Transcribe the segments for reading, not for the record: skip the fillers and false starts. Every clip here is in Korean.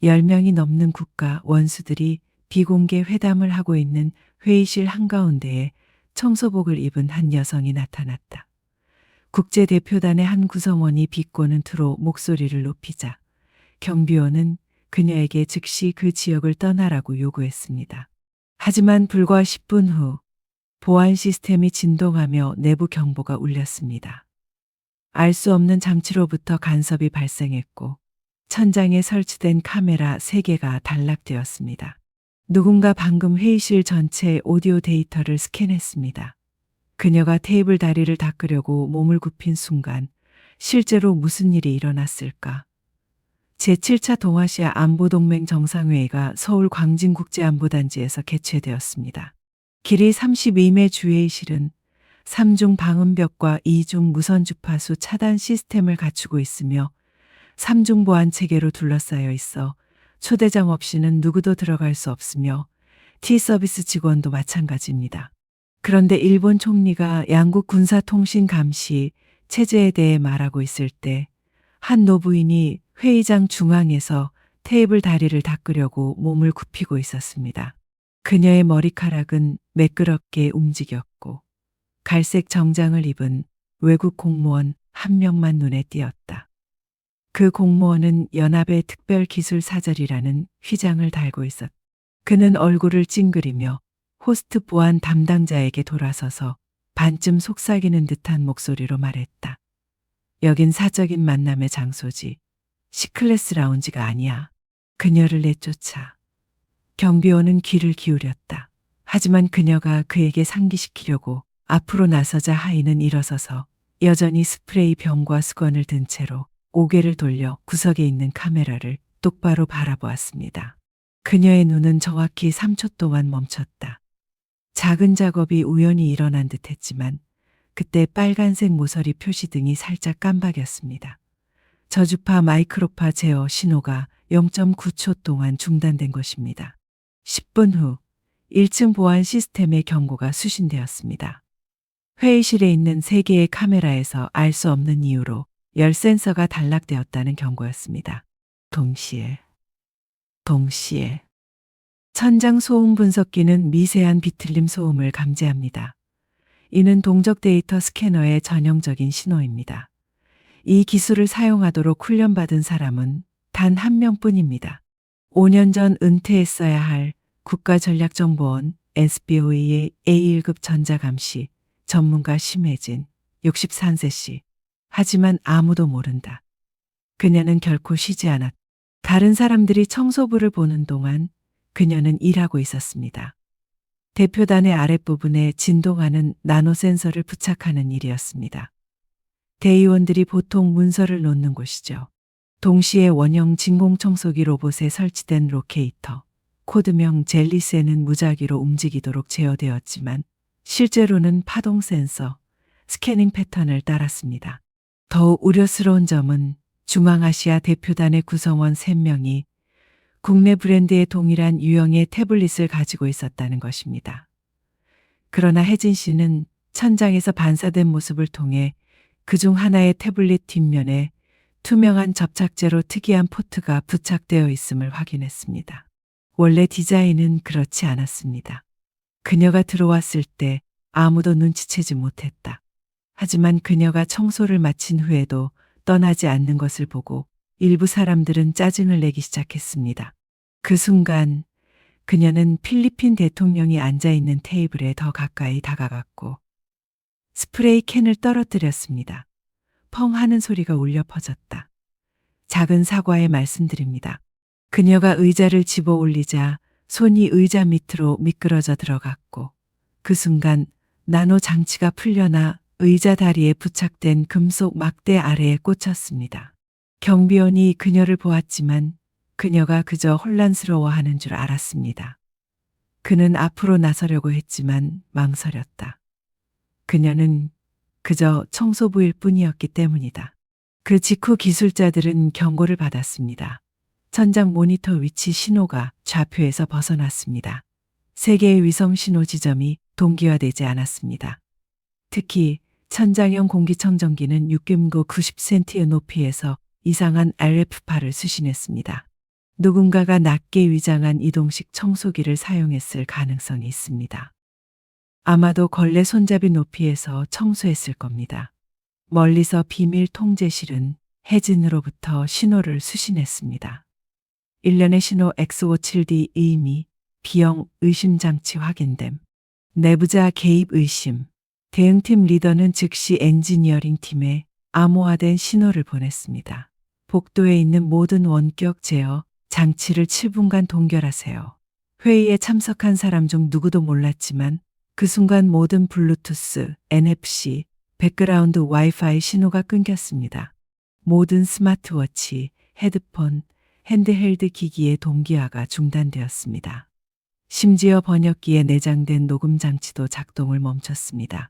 10명이 넘는 국가 원수들이 비공개 회담을 하고 있는 회의실 한가운데에 청소복을 입은 한 여성이 나타났다. 국제대표단의 한 구성원이 비꼬는 투로 목소리를 높이자 경비원은 그녀에게 즉시 그 지역을 떠나라고 요구했습니다. 하지만 불과 10분 후 보안 시스템이 진동하며 내부 경보가 울렸습니다. 알 수 없는 장치로부터 간섭이 발생했고 천장에 설치된 카메라 3개가 단락되었습니다. 누군가 방금 회의실 전체 오디오 데이터를 스캔했습니다. 그녀가 테이블 다리를 닦으려고 몸을 굽힌 순간 실제로 무슨 일이 일어났을까? 제7차 동아시아 안보동맹 정상회의가 서울 광진국제안보단지에서 개최되었습니다. 길이 32m 주회의실은 3중 방음벽과 2중 무선 주파수 차단 시스템을 갖추고 있으며 3중 보안 체계로 둘러싸여 있어 초대장 없이는 누구도 들어갈 수 없으며 T서비스 직원도 마찬가지입니다. 그런데 일본 총리가 양국 군사통신 감시 체제에 대해 말하고 있을 때 한 노부인이 회의장 중앙에서 테이블 다리를 닦으려고 몸을 굽히고 있었습니다. 그녀의 머리카락은 매끄럽게 움직였고 갈색 정장을 입은 외국 공무원 한 명만 눈에 띄었다. 그 공무원은 연합의 특별기술사절이라는 휘장을 달고 있었다. 그는 얼굴을 찡그리며 호스트 보안 담당자에게 돌아서서 반쯤 속삭이는 듯한 목소리로 말했다. 여긴 사적인 만남의 장소지. C클래스 라운지가 아니야. 그녀를 내쫓아. 경비원은 귀를 기울였다. 하지만 그녀가 그에게 상기시키려고 앞으로 나서자 하인은 일어서서 여전히 스프레이 병과 수건을 든 채로 고개를 돌려 구석에 있는 카메라를 똑바로 바라보았습니다. 그녀의 눈은 정확히 3초 동안 멈췄다. 작은 작업이 우연히 일어난 듯 했지만 그때 빨간색 모서리 표시등이 살짝 깜박였습니다. 저주파 마이크로파 제어 신호가 0.9초 동안 중단된 것입니다. 10분 후 1층 보안 시스템의 경고가 수신되었습니다. 회의실에 있는 3개의 카메라에서 알 수 없는 이유로 열 센서가 단락되었다는 경고였습니다. 동시에 천장 소음 분석기는 미세한 비틀림 소음을 감지합니다. 이는 동적 데이터 스캐너의 전형적인 신호입니다. 이 기술을 사용하도록 훈련받은 사람은 단 한 명뿐입니다. 5년 전 은퇴했어야 할 국가전략정보원 SBO의 A1급 전자감시 전문가 심혜진 63세 씨. 하지만 아무도 모른다. 그녀는 결코 쉬지 않았다. 다른 사람들이 청소부를 보는 동안 그녀는 일하고 있었습니다. 대표단의 아랫부분에 진동하는 나노 센서를 부착하는 일이었습니다. 대의원들이 보통 문서를 놓는 곳이죠. 동시에 원형 진공청소기 로봇에 설치된 로케이터, 코드명 젤리스는 무작위로 움직이도록 제어되었지만 실제로는 파동 센서, 스캐닝 패턴을 따랐습니다. 더욱 우려스러운 점은 중앙아시아 대표단의 구성원 3명이 국내 브랜드의 동일한 유형의 태블릿을 가지고 있었다는 것입니다. 그러나 혜진 씨는 천장에서 반사된 모습을 통해 그중 하나의 태블릿 뒷면에 투명한 접착제로 특이한 포트가 부착되어 있음을 확인했습니다. 원래 디자인은 그렇지 않았습니다. 그녀가 들어왔을 때 아무도 눈치채지 못했다. 하지만 그녀가 청소를 마친 후에도 떠나지 않는 것을 보고 일부 사람들은 짜증을 내기 시작했습니다. 그 순간 그녀는 필리핀 대통령이 앉아있는 테이블에 더 가까이 다가갔고 스프레이 캔을 떨어뜨렸습니다. 펑 하는 소리가 울려 퍼졌다. 작은 사과에 말씀드립니다. 그녀가 의자를 집어 올리자 손이 의자 밑으로 미끄러져 들어갔고 그 순간 나노 장치가 풀려나 의자 다리에 부착된 금속 막대 아래에 꽂혔습니다. 경비원이 그녀를 보았지만 그녀가 그저 혼란스러워하는 줄 알았습니다. 그는 앞으로 나서려고 했지만 망설였다. 그녀는 그저 청소부일 뿐이었기 때문이다. 그 직후 기술자들은 경고를 받았습니다. 천장 모니터 위치 신호가 좌표에서 벗어났습니다. 3개의 위성 신호 지점이 동기화되지 않았습니다. 특히 천장형 공기청정기는 6.9 90cm의 높이에서 이상한 RF파를 수신했습니다. 누군가가 낮게 위장한 이동식 청소기를 사용했을 가능성이 있습니다. 아마도 걸레 손잡이 높이에서 청소했을 겁니다. 멀리서 비밀 통제실은 혜진으로부터 신호를 수신했습니다. 일련의 신호 X57D 의미, B형 의심장치 확인됨. 내부자 개입 의심. 대응팀 리더는 즉시 엔지니어링 팀에 암호화된 신호를 보냈습니다. 복도에 있는 모든 원격 제어 장치를 7분간 동결하세요. 회의에 참석한 사람 중 누구도 몰랐지만 그 순간 모든 블루투스, NFC, 백그라운드 와이파이 신호가 끊겼습니다. 모든 스마트워치, 헤드폰, 핸드헬드 기기의 동기화가 중단되었습니다. 심지어 번역기에 내장된 녹음 장치도 작동을 멈췄습니다.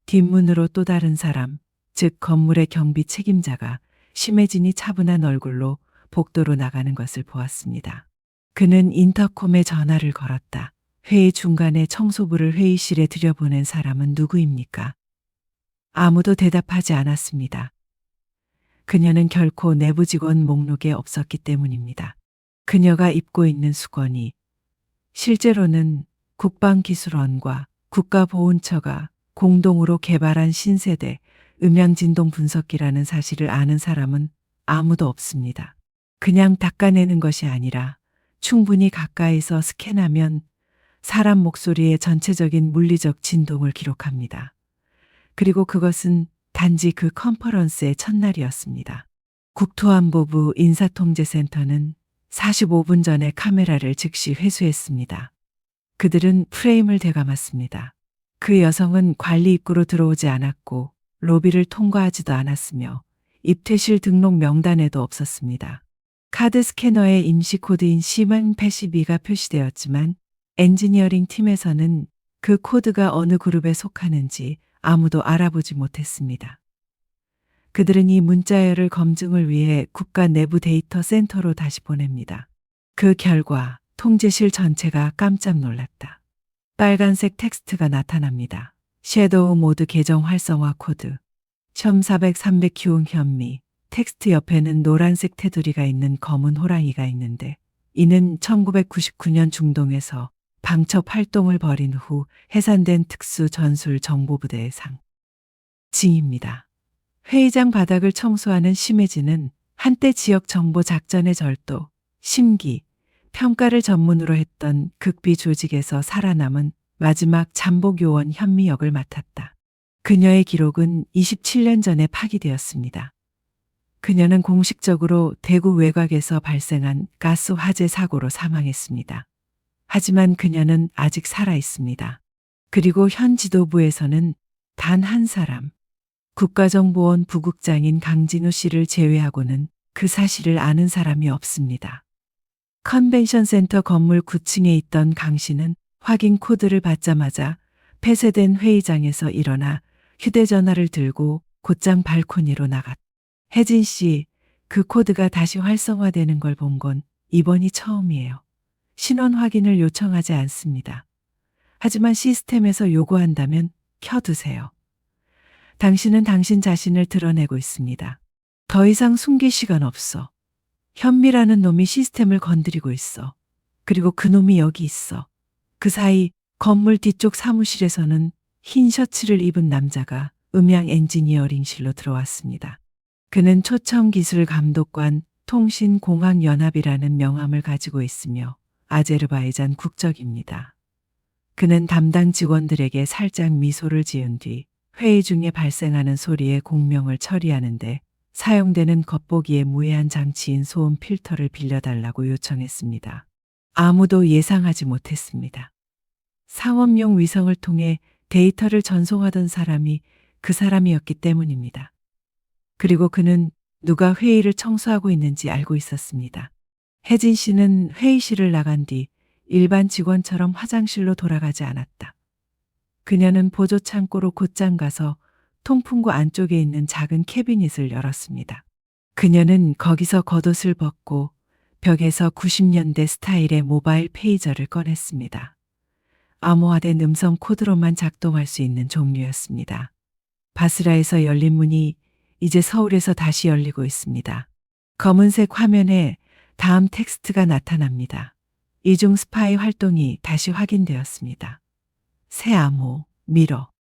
뒷문으로 또 다른 사람, 즉 건물의 경비 책임자가 심해진이 차분한 얼굴로 복도로 나가는 것을 보았습니다. 그는 인터콤에 전화를 걸었다. 회의 중간에 청소부를 회의실에 들여보낸 사람은 누구입니까? 아무도 대답하지 않았습니다. 그녀는 결코 내부 직원 목록에 없었기 때문입니다. 그녀가 입고 있는 수건이 실제로는 국방기술원과 국가보훈처가 공동으로 개발한 신세대 음향진동 분석기라는 사실을 아는 사람은 아무도 없습니다. 그냥 닦아내는 것이 아니라 충분히 가까이서 스캔하면 사람 목소리의 전체적인 물리적 진동을 기록합니다. 그리고 그것은 단지 그 컨퍼런스의 첫날이었습니다. 국토안보부 인사통제센터는 45분 전에 카메라를 즉시 회수했습니다. 그들은 프레임을 되감았습니다. 그 여성은 관리 입구로 들어오지 않았고 로비를 통과하지도 않았으며 입퇴실 등록 명단에도 없었습니다. 카드 스캐너에 임시 코드인 C-82가 표시되었지만 엔지니어링 팀에서는 그 코드가 어느 그룹에 속하는지 아무도 알아보지 못했습니다. 그들은 이 문자열을 검증을 위해 국가 내부 데이터 센터로 다시 보냅니다. 그 결과 통제실 전체가 깜짝 놀랐다. 빨간색 텍스트가 나타납니다. 섀도우 모드 계정 활성화 코드. 첨400 300Q 현미. 텍스트 옆에는 노란색 테두리가 있는 검은 호랑이가 있는데 이는 1999년 중동에서 방첩 활동을 벌인 후 해산된 특수 전술 정보부대의 상징입니다. 회의장 바닥을 청소하는 심해진은 한때 지역 정보 작전의 절도, 심기, 평가를 전문으로 했던 극비 조직에서 살아남은 마지막 잠복 요원 현미 역을 맡았다. 그녀의 기록은 27년 전에 파기되었습니다. 그녀는 공식적으로 대구 외곽에서 발생한 가스 화재 사고로 사망했습니다. 하지만 그녀는 아직 살아 있습니다. 그리고 현 지도부에서는 단 한 사람, 국가정보원 부국장인 강진우 씨를 제외하고는 그 사실을 아는 사람이 없습니다. 컨벤션 센터 건물 9층에 있던 강 씨는 확인 코드를 받자마자 폐쇄된 회의장에서 일어나 휴대전화를 들고 곧장 발코니로 나갔다. 혜진 씨, 그 코드가 다시 활성화되는 걸 본 건 이번이 처음이에요. 신원 확인을 요청하지 않습니다. 하지만 시스템에서 요구한다면 켜두세요. 당신은 당신 자신을 드러내고 있습니다. 더 이상 숨길 시간 없어. 현미라는 놈이 시스템을 건드리고 있어. 그리고 그 놈이 여기 있어. 그 사이 건물 뒤쪽 사무실에서는 흰 셔츠를 입은 남자가 음향 엔지니어링실로 들어왔습니다. 그는 초청기술감독관 통신공학연합이라는 명함을 가지고 있으며 아제르바이잔 국적입니다. 그는 담당 직원들에게 살짝 미소를 지은 뒤 회의 중에 발생하는 소리의 공명을 처리하는데 사용되는 겉보기에 무해한 장치인 소음 필터를 빌려달라고 요청했습니다. 아무도 예상하지 못했습니다. 상업용 위성을 통해 데이터를 전송하던 사람이 그 사람이었기 때문입니다. 그리고 그는 누가 회의를 청소하고 있는지 알고 있었습니다. 혜진 씨는 회의실을 나간 뒤 일반 직원처럼 화장실로 돌아가지 않았다. 그녀는 보조 창고로 곧장 가서 통풍구 안쪽에 있는 작은 캐비닛을 열었습니다. 그녀는 거기서 겉옷을 벗고 벽에서 90년대 스타일의 모바일 페이저를 꺼냈습니다. 암호화된 음성 코드로만 작동할 수 있는 종류였습니다. 바스라에서 열린 문이 이제 서울에서 다시 열리고 있습니다. 검은색 화면에 다음 텍스트가 나타납니다. 이중 스파이 활동이 다시 확인되었습니다. 새 암호, 미러.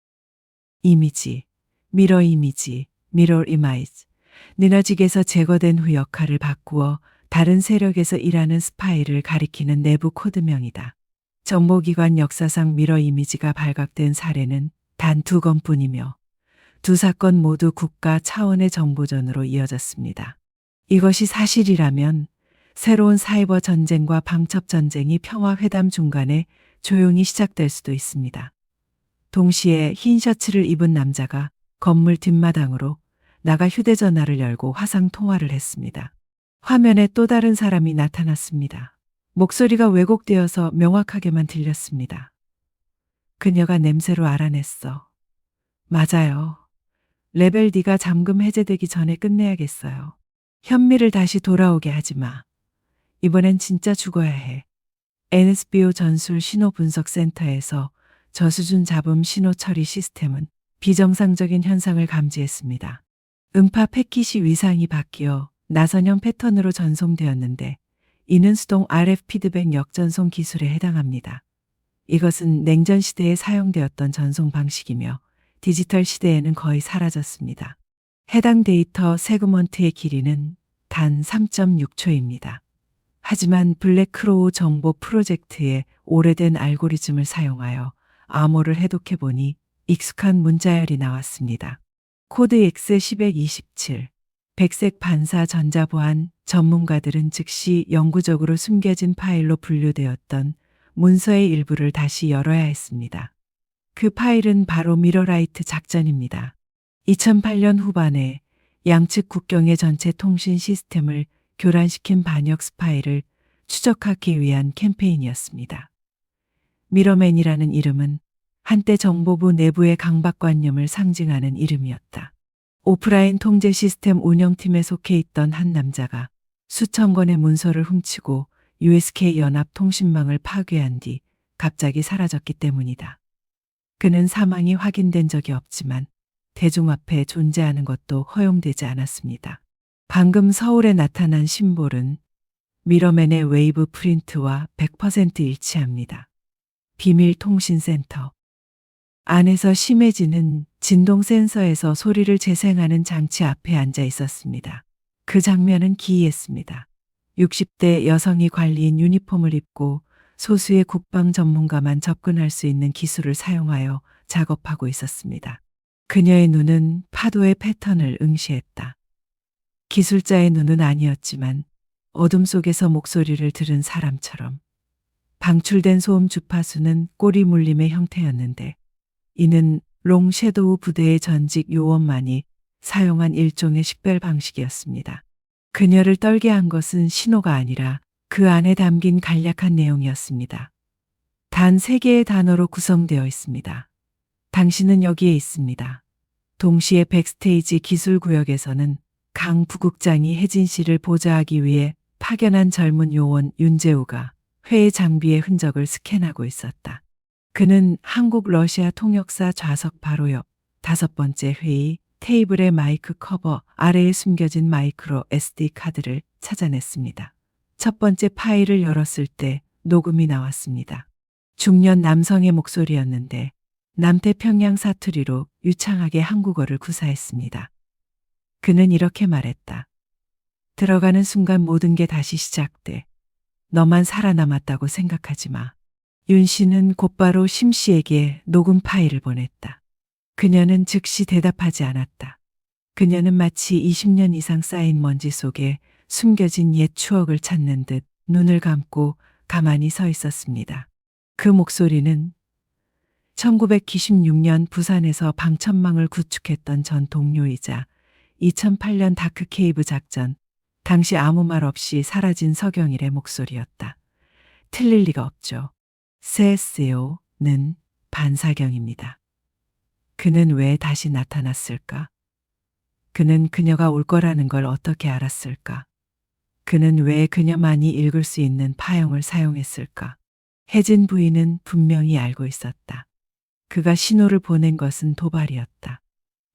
이미지, 미러 이미지, 미러 이마이즈. 느너직에서 제거된 후 역할을 바꾸어 다른 세력에서 일하는 스파이를 가리키는 내부 코드명이다. 정보기관 역사상 미러 이미지가 발각된 사례는 단 2건뿐이며 두 사건 모두 국가 차원의 정보전으로 이어졌습니다. 이것이 사실이라면 새로운 사이버 전쟁과 방첩 전쟁이 평화회담 중간에 조용히 시작될 수도 있습니다. 동시에 흰 셔츠를 입은 남자가 건물 뒷마당으로 나가 휴대전화를 열고 화상 통화를 했습니다. 화면에 또 다른 사람이 나타났습니다. 목소리가 왜곡되어서 명확하게만 들렸습니다. 그녀가 냄새로 알아냈어. 맞아요. 레벨 D가 잠금 해제되기 전에 끝내야겠어요. 현미를 다시 돌아오게 하지 마. 이번엔 진짜 죽어야 해. NSBO 전술 신호 분석 센터에서 저수준 잡음 신호 처리 시스템은 비정상적인 현상을 감지했습니다. 음파 패킷이 위상이 바뀌어 나선형 패턴으로 전송되었는데 이는 수동 RF 피드백 역전송 기술에 해당합니다. 이것은 냉전 시대에 사용되었던 전송 방식이며 디지털 시대에는 거의 사라졌습니다. 해당 데이터 세그먼트의 길이는 단 3.6초입니다. 하지만 블랙크로우 정보 프로젝트의 오래된 알고리즘을 사용하여 암호를 해독해보니 익숙한 문자열이 나왔습니다. 코드 X1127. 백색 반사 전자보안 전문가들은 즉시 영구적으로 숨겨진 파일로 분류되었던 문서의 일부를 다시 열어야 했습니다. 그 파일은 바로 미러라이트 작전입니다. 2008년 후반에 양측 국경의 전체 통신 시스템을 교란시킨 반역 스파이를 추적하기 위한 캠페인이었습니다. 미러맨이라는 이름은 한때 정보부 내부의 강박관념을 상징하는 이름이었다. 오프라인 통제 시스템 운영팀에 속해 있던 한 남자가 수천 건의 문서를 훔치고 USK 연합 통신망을 파괴한 뒤 갑자기 사라졌기 때문이다. 그는 사망이 확인된 적이 없지만 대중 앞에 존재하는 것도 허용되지 않았습니다. 방금 서울에 나타난 심볼은 미러맨의 웨이브 프린트와 100% 일치합니다. 비밀 통신센터. 안에서 심해지는 진동 센서에서 소리를 재생하는 장치 앞에 앉아 있었습니다. 그 장면은 기이했습니다. 60대 여성이 관리인 유니폼을 입고 소수의 국방 전문가만 접근할 수 있는 기술을 사용하여 작업하고 있었습니다. 그녀의 눈은 파도의 패턴을 응시했다. 기술자의 눈은 아니었지만 어둠 속에서 목소리를 들은 사람처럼 방출된 소음 주파수는 꼬리 물림의 형태였는데 이는 롱 섀도우 부대의 전직 요원만이 사용한 일종의 식별 방식이었습니다. 그녀를 떨게 한 것은 신호가 아니라 그 안에 담긴 간략한 내용이었습니다. 단 3개의 단어로 구성되어 있습니다. 당신은 여기에 있습니다. 동시에 백스테이지 기술구역에서는 강 부국장이 혜진 씨를 보좌하기 위해 파견한 젊은 요원 윤재우가 회의 장비의 흔적을 스캔하고 있었다. 그는 한국 러시아 통역사 좌석 바로 옆 5번째 회의 테이블의 마이크 커버 아래에 숨겨진 마이크로 SD 카드를 찾아냈습니다. 첫 번째 파일을 열었을 때 녹음이 나왔습니다. 중년 남성의 목소리였는데 남태평양 사투리로 유창하게 한국어를 구사했습니다. 그는 이렇게 말했다. 들어가는 순간 모든 게 다시 시작돼. 너만 살아남았다고 생각하지 마. 윤 씨는 곧바로 심 씨에게 녹음 파일을 보냈다. 그녀는 즉시 대답하지 않았다. 그녀는 마치 20년 이상 쌓인 먼지 속에 숨겨진 옛 추억을 찾는 듯 눈을 감고 가만히 서 있었습니다. 그 목소리는 1996년 부산에서 방천망을 구축했던 전 동료이자 2008년 다크케이브 작전, 당시 아무 말 없이 사라진 서경일의 목소리였다. 틀릴 리가 없죠. CSO는 반사경입니다. 그는 왜 다시 나타났을까? 그는 그녀가 올 거라는 걸 어떻게 알았을까? 그는 왜 그녀만이 읽을 수 있는 파형을 사용했을까? 혜진 부인은 분명히 알고 있었다. 그가 신호를 보낸 것은 도발이었다.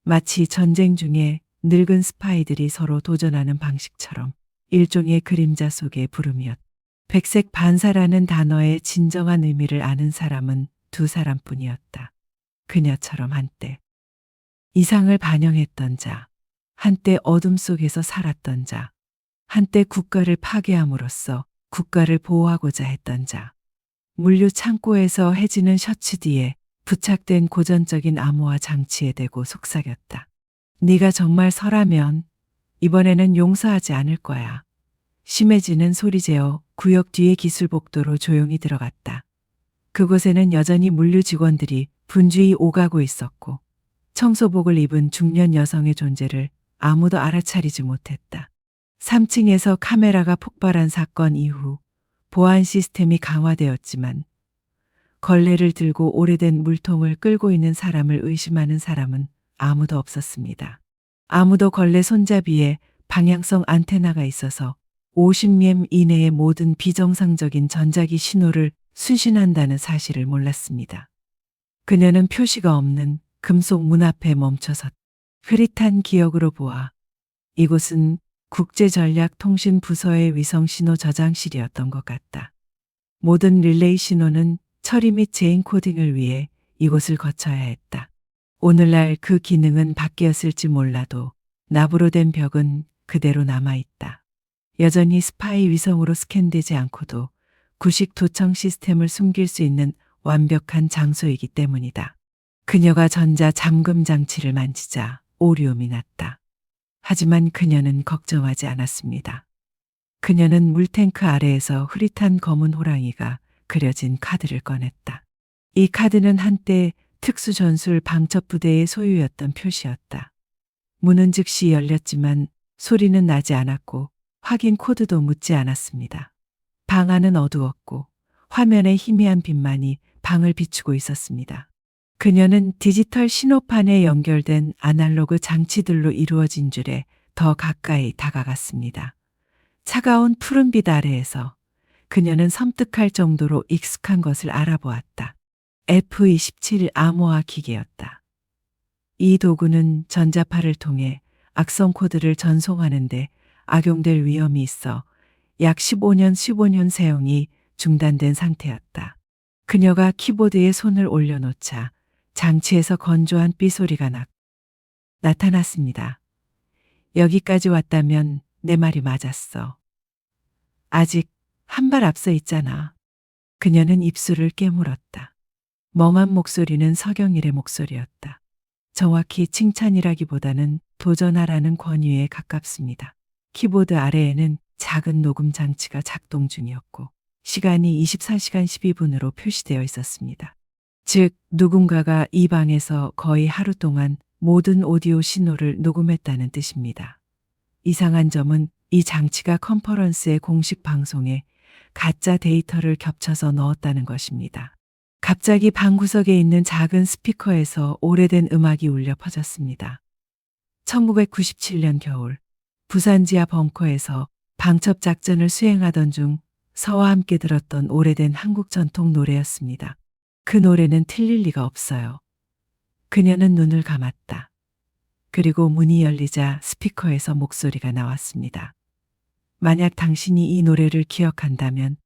마치 전쟁 중에 늙은 스파이들이 서로 도전하는 방식처럼 일종의 그림자 속의 부름이었다. 백색 반사라는 단어의 진정한 의미를 아는 사람은 두 사람뿐이었다. 그녀처럼 한때 이상을 반영했던 자, 한때 어둠 속에서 살았던 자, 한때 국가를 파괴함으로써 국가를 보호하고자 했던 자. 물류 창고에서 해지는 셔츠 뒤에 부착된 고전적인 암호화 장치에 대고 속삭였다. 네가 정말 서라면 이번에는 용서하지 않을 거야. 심해지는 소리 제어 구역 뒤의 기술복도로 조용히 들어갔다. 그곳에는 여전히 물류 직원들이 분주히 오가고 있었고 청소복을 입은 중년 여성의 존재를 아무도 알아차리지 못했다. 3층에서 카메라가 폭발한 사건 이후 보안 시스템이 강화되었지만 걸레를 들고 오래된 물통을 끌고 있는 사람을 의심하는 사람은 아무도 없었습니다. 아무도 걸레 손잡이에 방향성 안테나가 있어서 50մ 이내의 모든 비정상적인 전자기 신호를 수신한다는 사실을 몰랐습니다. 그녀는 표시가 없는 금속 문 앞에 멈춰섰다. 흐릿한 기억으로 보아 이곳은 국제전략통신부서의 위성신호 저장실이었던 것 같다. 모든 릴레이 신호는 처리 및 재인코딩을 위해 이곳을 거쳐야 했다. 오늘날 그 기능은 바뀌었을지 몰라도 납으로 된 벽은 그대로 남아있다. 여전히 스파이 위성으로 스캔되지 않고도 구식 도청 시스템을 숨길 수 있는 완벽한 장소이기 때문이다. 그녀가 전자 잠금 장치를 만지자 오류음이 났다. 하지만 그녀는 걱정하지 않았습니다. 그녀는 물탱크 아래에서 흐릿한 검은 호랑이가 그려진 카드를 꺼냈다. 이 카드는 한때 특수전술 방첩부대의 소유였던 표시였다. 문은 즉시 열렸지만 소리는 나지 않았고 확인 코드도 묻지 않았습니다. 방 안은 어두웠고 화면에 희미한 빛만이 방을 비추고 있었습니다. 그녀는 디지털 신호판에 연결된 아날로그 장치들로 이루어진 줄에 더 가까이 다가갔습니다. 차가운 푸른빛 아래에서 그녀는 섬뜩할 정도로 익숙한 것을 알아보았다. F-27 암호화 기계였다. 이 도구는 전자파를 통해 악성 코드를 전송하는데 악용될 위험이 있어 약 15년 사용이 중단된 상태였다. 그녀가 키보드에 손을 올려놓자 장치에서 건조한 삐소리가 나타났습니다. 여기까지 왔다면 내 말이 맞았어. 아직 한 발 앞서 있잖아. 그녀는 입술을 깨물었다. 멍한 목소리는 서경일의 목소리였다. 정확히 칭찬이라기보다는 도전하라는 권유에 가깝습니다. 키보드 아래에는 작은 녹음 장치가 작동 중이었고 시간이 24시간 12분으로 표시되어 있었습니다. 즉 누군가가 이 방에서 거의 하루 동안 모든 오디오 신호를 녹음했다는 뜻입니다. 이상한 점은 이 장치가 컨퍼런스의 공식 방송에 가짜 데이터를 겹쳐서 넣었다는 것입니다. 갑자기 방구석에 있는 작은 스피커에서 오래된 음악이 울려 퍼졌습니다. 1997년 겨울 부산 지하 벙커에서 방첩 작전을 수행하던 중 서와 함께 들었던 오래된 한국 전통 노래였습니다. 그 노래는 틀릴 리가 없어요. 그녀는 눈을 감았다. 그리고 문이 열리자 스피커에서 목소리가 나왔습니다. 만약 당신이 이 노래를 기억한다면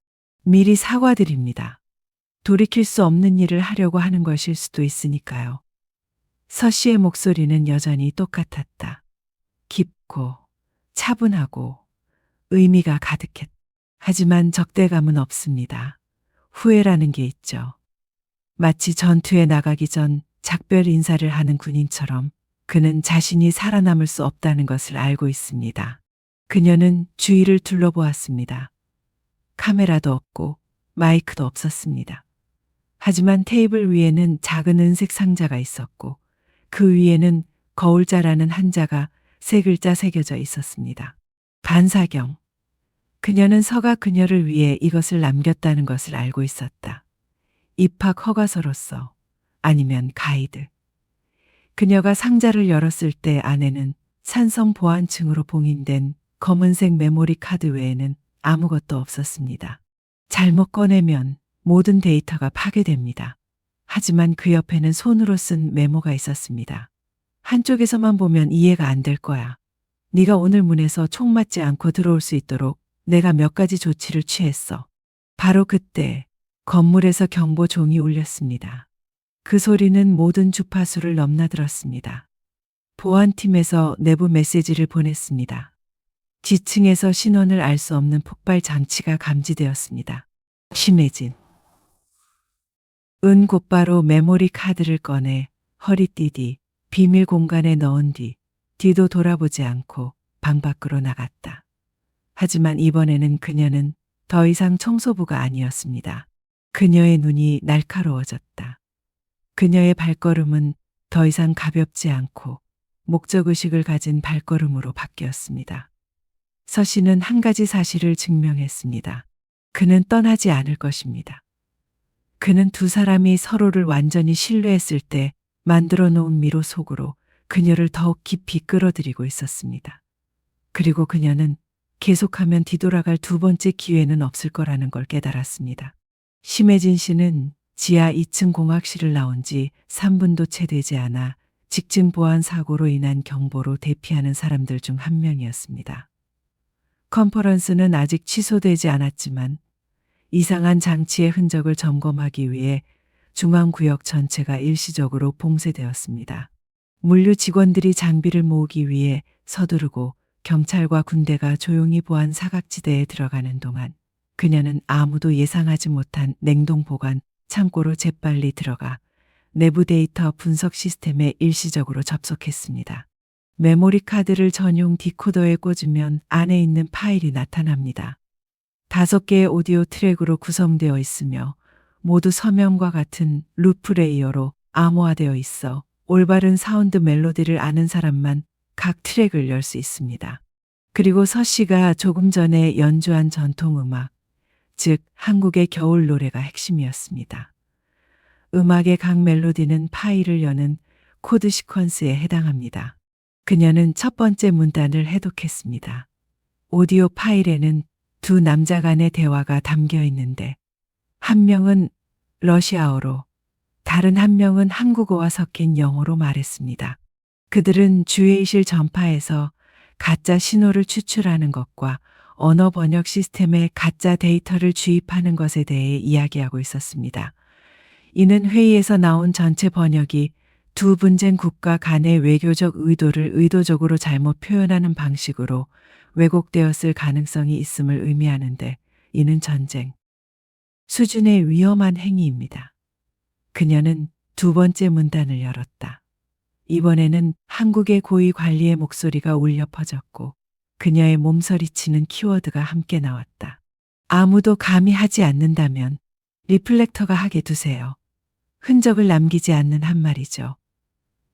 미리 사과드립니다. 돌이킬 수 없는 일을 하려고 하는 것일 수도 있으니까요. 서 씨의 목소리는 여전히 똑같았다. 깊고 차분하고 의미가 가득했다. 하지만 적대감은 없습니다. 후회라는 게 있죠. 마치 전투에 나가기 전 작별 인사를 하는 군인처럼 그는 자신이 살아남을 수 없다는 것을 알고 있습니다. 그녀는 주위를 둘러보았습니다. 카메라도 없고 마이크도 없었습니다. 하지만 테이블 위에는 작은 은색 상자가 있었고 그 위에는 거울자라는 한자가 세 글자 새겨져 있었습니다. 반사경. 그녀는 서가 그녀를 위해 이것을 남겼다는 것을 알고 있었다. 입학 허가서로서 아니면 가이드. 그녀가 상자를 열었을 때 안에는 산성 보안층으로 봉인된 검은색 메모리 카드 외에는 아무것도 없었습니다. 잘못 꺼내면 모든 데이터가 파괴됩니다. 하지만 그 옆에는 손으로 쓴 메모가 있었습니다. 한쪽에서만 보면 이해가 안 될 거야. 네가 오늘 문에서 총 맞지 않고 들어올 수 있도록 내가 몇 가지 조치를 취했어. 바로 그때 건물에서 경보 종이 울렸습니다. 그 소리는 모든 주파수를 넘나들었습니다. 보안팀에서 내부 메시지를 보냈습니다. 지층에서 신원을 알 수 없는 폭발 장치가 감지되었습니다. 심해진. 은 곧바로 메모리 카드를 꺼내 허리띠 뒤 비밀 공간에 넣은 뒤도 돌아보지 않고 방 밖으로 나갔다. 하지만 이번에는 그녀는 더 이상 청소부가 아니었습니다. 그녀의 눈이 날카로워졌다. 그녀의 발걸음은 더 이상 가볍지 않고 목적의식을 가진 발걸음으로 바뀌었습니다. 서신은 한 가지 사실을 증명했습니다. 그는 떠나지 않을 것입니다. 그는 두 사람이 서로를 완전히 신뢰했을 때 만들어 놓은 미로 속으로 그녀를 더욱 깊이 끌어들이고 있었습니다. 그리고 그녀는 계속하면 뒤돌아갈 두 번째 기회는 없을 거라는 걸 깨달았습니다. 심혜진 씨는 지하 2층 공학실을 나온 지 3분도 채 되지 않아 직진 보안 사고로 인한 경보로 대피하는 사람들 중 한 명이었습니다. 컨퍼런스는 아직 취소되지 않았지만 이상한 장치의 흔적을 점검하기 위해 중앙구역 전체가 일시적으로 봉쇄되었습니다. 물류 직원들이 장비를 모으기 위해 서두르고 경찰과 군대가 조용히 보안 사각지대에 들어가는 동안 그녀는 아무도 예상하지 못한 냉동 보관 창고로 재빨리 들어가 내부 데이터 분석 시스템에 일시적으로 접속했습니다. 메모리 카드를 전용 디코더에 꽂으면 안에 있는 파일이 나타납니다. 5개의 오디오 트랙으로 구성되어 있으며 모두 서명과 같은 루프 레이어로 암호화되어 있어 올바른 사운드 멜로디를 아는 사람만 각 트랙을 열 수 있습니다. 그리고 서 씨가 조금 전에 연주한 전통음악, 즉 한국의 겨울 노래가 핵심이었습니다. 음악의 각 멜로디는 파일을 여는 코드 시퀀스에 해당합니다. 그녀는 첫 번째 문단을 해독했습니다. 오디오 파일에는 두 남자 간의 대화가 담겨 있는데 한 명은 러시아어로 다른 한 명은 한국어와 섞인 영어로 말했습니다. 그들은 주회의실 전파에서 가짜 신호를 추출하는 것과 언어 번역 시스템에 가짜 데이터를 주입하는 것에 대해 이야기하고 있었습니다. 이는 회의에서 나온 전체 번역이 두 분쟁 국가 간의 외교적 의도를 의도적으로 잘못 표현하는 방식으로 왜곡되었을 가능성이 있음을 의미하는데 이는 전쟁 수준의 위험한 행위입니다. 그녀는 두 번째 문단을 열었다. 이번에는 한국의 고위 관리의 목소리가 울려 퍼졌고 그녀의 몸서리치는 키워드가 함께 나왔다. 아무도 감히 하지 않는다면 리플렉터가 하게 두세요. 흔적을 남기지 않는 한 말이죠.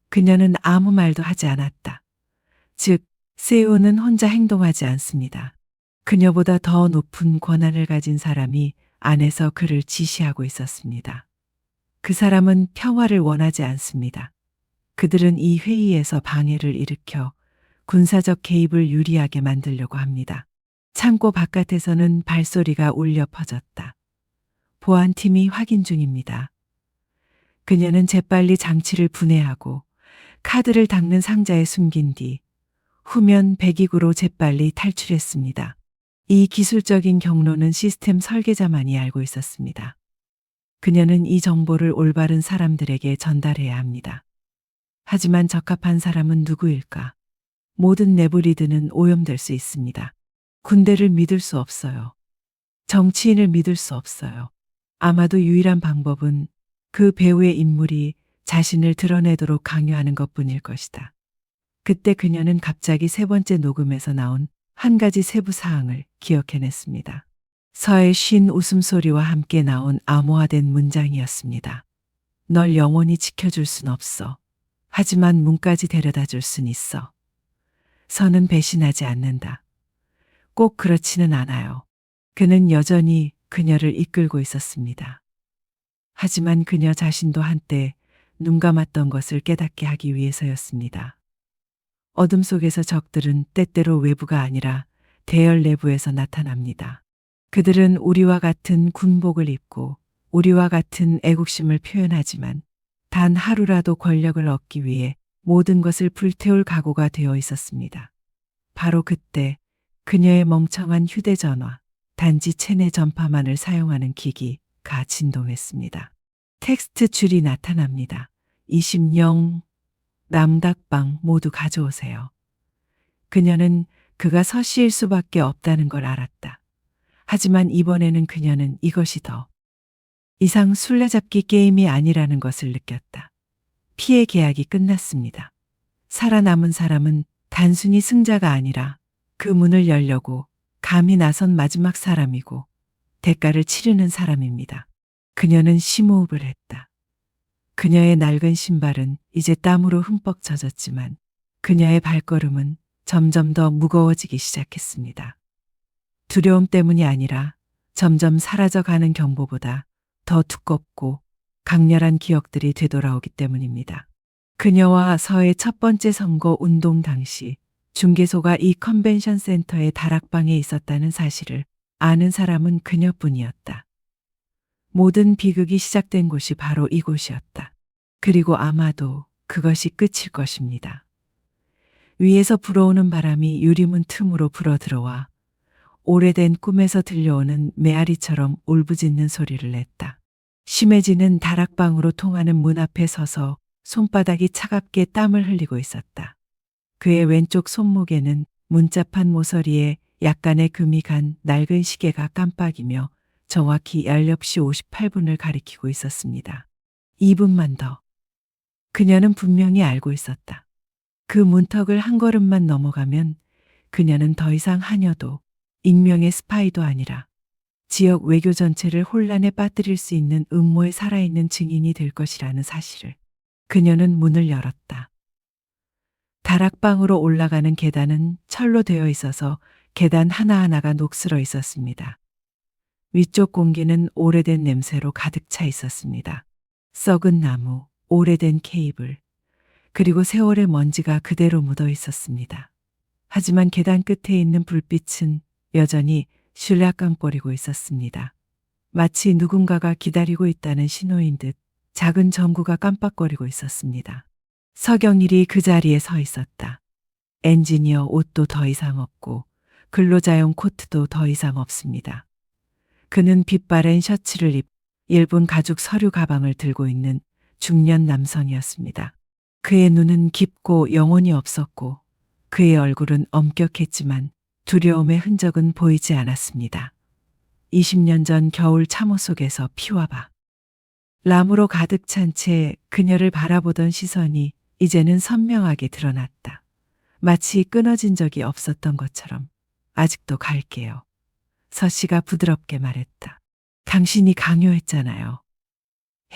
그녀는 아무 말도 하지 않았다. 즉, 세오는 혼자 행동하지 않습니다. 그녀보다 더 높은 권한을 가진 사람이 안에서 그를 지시하고 있었습니다. 그 사람은 평화를 원하지 않습니다. 그들은 이 회의에서 방해를 일으켜 군사적 개입을 유리하게 만들려고 합니다. 창고 바깥에서는 발소리가 울려 퍼졌다. 보안팀이 확인 중입니다. 그녀는 재빨리 장치를 분해하고 카드를 닦는 상자에 숨긴 뒤 후면 배기구로 재빨리 탈출했습니다. 이 기술적인 경로는 시스템 설계자만이 알고 있었습니다. 그녀는 이 정보를 올바른 사람들에게 전달해야 합니다. 하지만 적합한 사람은 누구일까? 모든 내부 리드는 오염될 수 있습니다. 군대를 믿을 수 없어요. 정치인을 믿을 수 없어요. 아마도 유일한 방법은 그 배우의 인물이 자신을 드러내도록 강요하는 것뿐일 것이다. 그때 그녀는 갑자기 세 번째 녹음에서 나온 한 가지 세부 사항을 기억해냈습니다. 서의 쉰 웃음소리와 함께 나온 암호화된 문장이었습니다. 널 영원히 지켜줄 순 없어. 하지만 문까지 데려다 줄 순 있어. 서는 배신하지 않는다. 꼭 그렇지는 않아요. 그는 여전히 그녀를 이끌고 있었습니다. 하지만 그녀 자신도 한때 눈 감았던 것을 깨닫게 하기 위해서였습니다. 어둠 속에서 적들은 때때로 외부가 아니라 대열 내부에서 나타납니다. 그들은 우리와 같은 군복을 입고 우리와 같은 애국심을 표현하지만 단 하루라도 권력을 얻기 위해 모든 것을 불태울 각오가 되어 있었습니다. 바로 그때 그녀의 멍청한 휴대전화, 단지 체내 전파만을 사용하는 기기가 진동했습니다. 텍스트 줄이 나타납니다. 20영 남닭방 모두 가져오세요. 그녀는 그가 서씨일 수밖에 없다는 걸 알았다. 하지만 이번에는 그녀는 이것이 더 이상 술래잡기 게임이 아니라는 것을 느꼈다. 피해 계약이 끝났습니다. 살아남은 사람은 단순히 승자가 아니라 그 문을 열려고 감히 나선 마지막 사람이고 대가를 치르는 사람입니다. 그녀는 심호흡을 했다. 그녀의 낡은 신발은 이제 땀으로 흠뻑 젖었지만 그녀의 발걸음은 점점 더 무거워지기 시작했습니다. 두려움 때문이 아니라 점점 사라져가는 경보보다 더 두껍고 강렬한 기억들이 되돌아오기 때문입니다. 그녀와 서의 첫 번째 선거 운동 당시 중개소가 이 컨벤션 센터의 다락방에 있었다는 사실을 아는 사람은 그녀뿐이었다. 모든 비극이 시작된 곳이 바로 이곳이었다. 그리고 아마도 그것이 끝일 것입니다. 위에서 불어오는 바람이 유리문 틈으로 불어들어와 오래된 꿈에서 들려오는 메아리처럼 울부짖는 소리를 냈다. 심해지는 다락방으로 통하는 문 앞에 서서 손바닥이 차갑게 땀을 흘리고 있었다. 그의 왼쪽 손목에는 문자판 모서리에 약간의 금이 간 낡은 시계가 깜빡이며 정확히 10시 58분을 가리키고 있었습니다. 2분만 더. 그녀는 분명히 알고 있었다. 그 문턱을 한 걸음만 넘어가면 그녀는 더 이상 하녀도 익명의 스파이도 아니라 지역 외교 전체를 혼란에 빠뜨릴 수 있는 음모의 살아있는 증인이 될 것이라는 사실을. 그녀는 문을 열었다. 다락방으로 올라가는 계단은 철로 되어 있어서 계단 하나하나가 녹슬어 있었습니다. 위쪽 공기는 오래된 냄새로 가득 차 있었습니다. 썩은 나무, 오래된 케이블, 그리고 세월의 먼지가 그대로 묻어 있었습니다. 하지만 계단 끝에 있는 불빛은 여전히 슐라깡거리고 있었습니다. 마치 누군가가 기다리고 있다는 신호인 듯 작은 전구가 깜빡거리고 있었습니다. 서경일이 그 자리에 서 있었다. 엔지니어 옷도 더 이상 없고 근로자용 코트도 더 이상 없습니다. 그는 빛바랜 셔츠를 입고 얇은 가죽 서류 가방을 들고 있는 중년 남성이었습니다. 그의 눈은 깊고 영혼이 없었고 그의 얼굴은 엄격했지만 두려움의 흔적은 보이지 않았습니다. 20년 전 겨울 참호 속에서 피와 람으로 가득 찬 채 그녀를 바라보던 시선이 이제는 선명하게 드러났다. 마치 끊어진 적이 없었던 것처럼. 아직도 갈게요. 서씨가 부드럽게 말했다. 당신이 강요했잖아요.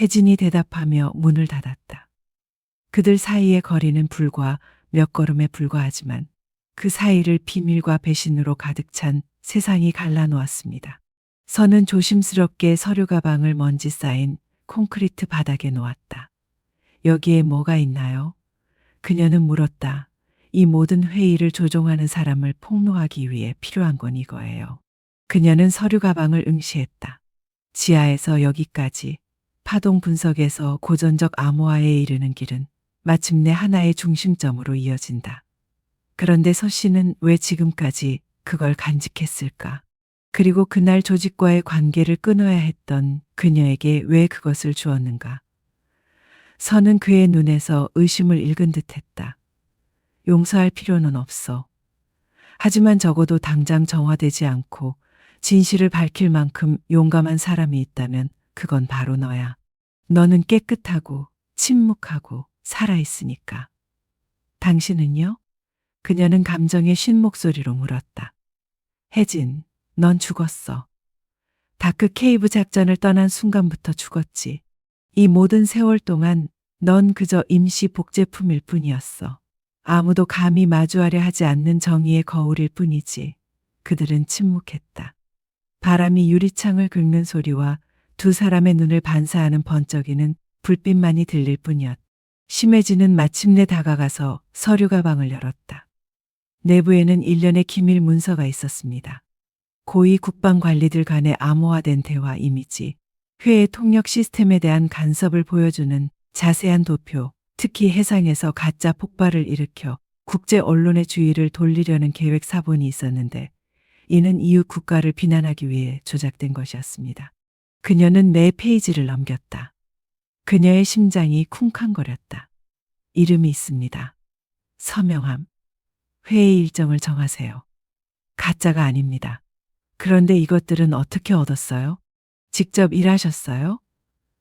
혜진이 대답하며 문을 닫았다. 그들 사이의 거리는 불과 몇 걸음에 불과하지만 그 사이를 비밀과 배신으로 가득 찬 세상이 갈라놓았습니다. 선은 조심스럽게 서류 가방을 먼지 쌓인 콘크리트 바닥에 놓았다. 여기에 뭐가 있나요? 그녀는 물었다. 이 모든 회의를 조종하는 사람을 폭로하기 위해 필요한 건 이거예요. 그녀는 서류 가방을 응시했다. 지하에서 여기까지, 파동 분석에서 고전적 암호화에 이르는 길은 마침내 하나의 중심점으로 이어진다. 그런데 서 씨는 왜 지금까지 그걸 간직했을까? 그리고 그날 조직과의 관계를 끊어야 했던 그녀에게 왜 그것을 주었는가? 서는 그의 눈에서 의심을 읽은 듯했다. 용서할 필요는 없어. 하지만 적어도 당장 정화되지 않고 진실을 밝힐 만큼 용감한 사람이 있다면 그건 바로 너야. 너는 깨끗하고 침묵하고 살아있으니까. 당신은요? 그녀는 감정의 쉰 목소리로 물었다. 혜진, 넌 죽었어. 다크 케이브 작전을 떠난 순간부터 죽었지. 이 모든 세월 동안 넌 그저 임시 복제품일 뿐이었어. 아무도 감히 마주하려 하지 않는 정의의 거울일 뿐이지. 그들은 침묵했다. 바람이 유리창을 긁는 소리와 두 사람의 눈을 반사하는 번쩍이는 불빛만이 들릴 뿐이었다. 심해진은 마침내 다가가서 서류 가방을 열었다. 내부에는 일련의 기밀 문서가 있었습니다. 고위 국방 관리들 간의 암호화된 대화 이미지, 회의 통역 시스템에 대한 간섭을 보여주는 자세한 도표, 특히 해상에서 가짜 폭발을 일으켜 국제 언론의 주의를 돌리려는 계획 사본이 있었는데 이는 이웃 국가를 비난하기 위해 조작된 것이었습니다. 그녀는 매 페이지를 넘겼다. 그녀의 심장이 쿵쾅거렸다. 이름이 있습니다. 서명함. 회의 일정을 정하세요. 가짜가 아닙니다. 그런데 이것들은 어떻게 얻었어요? 직접 일하셨어요?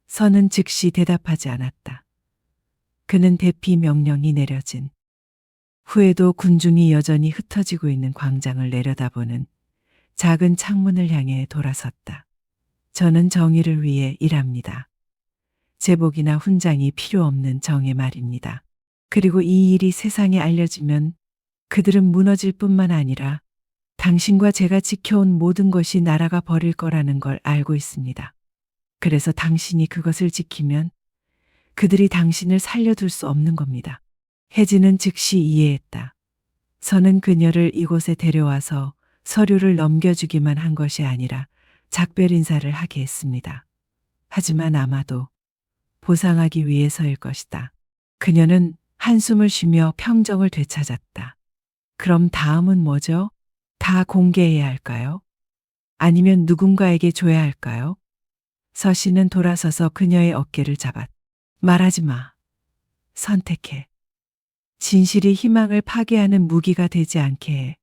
선은 즉시 대답하지 않았다. 그는 대피 명령이 내려진 후에도 군중이 여전히 흩어지고 있는 광장을 내려다보는 작은 창문을 향해 돌아섰다. 저는 정의를 위해 일합니다. 제복이나 훈장이 필요 없는 정의 말입니다. 그리고 이 일이 세상에 알려지면 그들은 무너질 뿐만 아니라 당신과 제가 지켜온 모든 것이 날아가 버릴 거라는 걸 알고 있습니다. 그래서 당신이 그것을 지키면 그들이 당신을 살려둘 수 없는 겁니다. 혜진은 즉시 이해했다. 선은 그녀를 이곳에 데려와서 서류를 넘겨주기만 한 것이 아니라 작별 인사를 하게 했습니다. 하지만 아마도 보상하기 위해서일 것이다. 그녀는 한숨을 쉬며 평정을 되찾았다. 그럼 다음은 뭐죠? 다 공개해야 할까요? 아니면 누군가에게 줘야 할까요? 서씨는 돌아서서 그녀의 어깨를 잡았다. 말하지 마. 선택해. 진실이 희망을 파괴하는 무기가 되지 않게 해.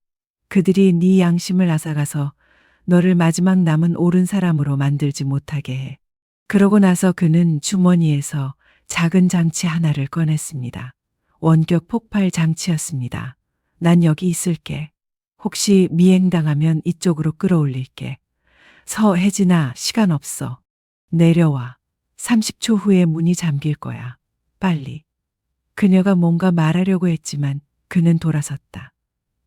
그들이 네 양심을 앗아가서 너를 마지막 남은 옳은 사람으로 만들지 못하게 해. 그러고 나서 그는 주머니에서 작은 장치 하나를 꺼냈습니다. 원격 폭발 장치였습니다. 난 여기 있을게. 혹시 미행당하면 이쪽으로 끌어올릴게. 서혜진아, 시간 없어. 내려와. 30초 후에 문이 잠길 거야. 빨리. 그녀가 뭔가 말하려고 했지만 그는 돌아섰다.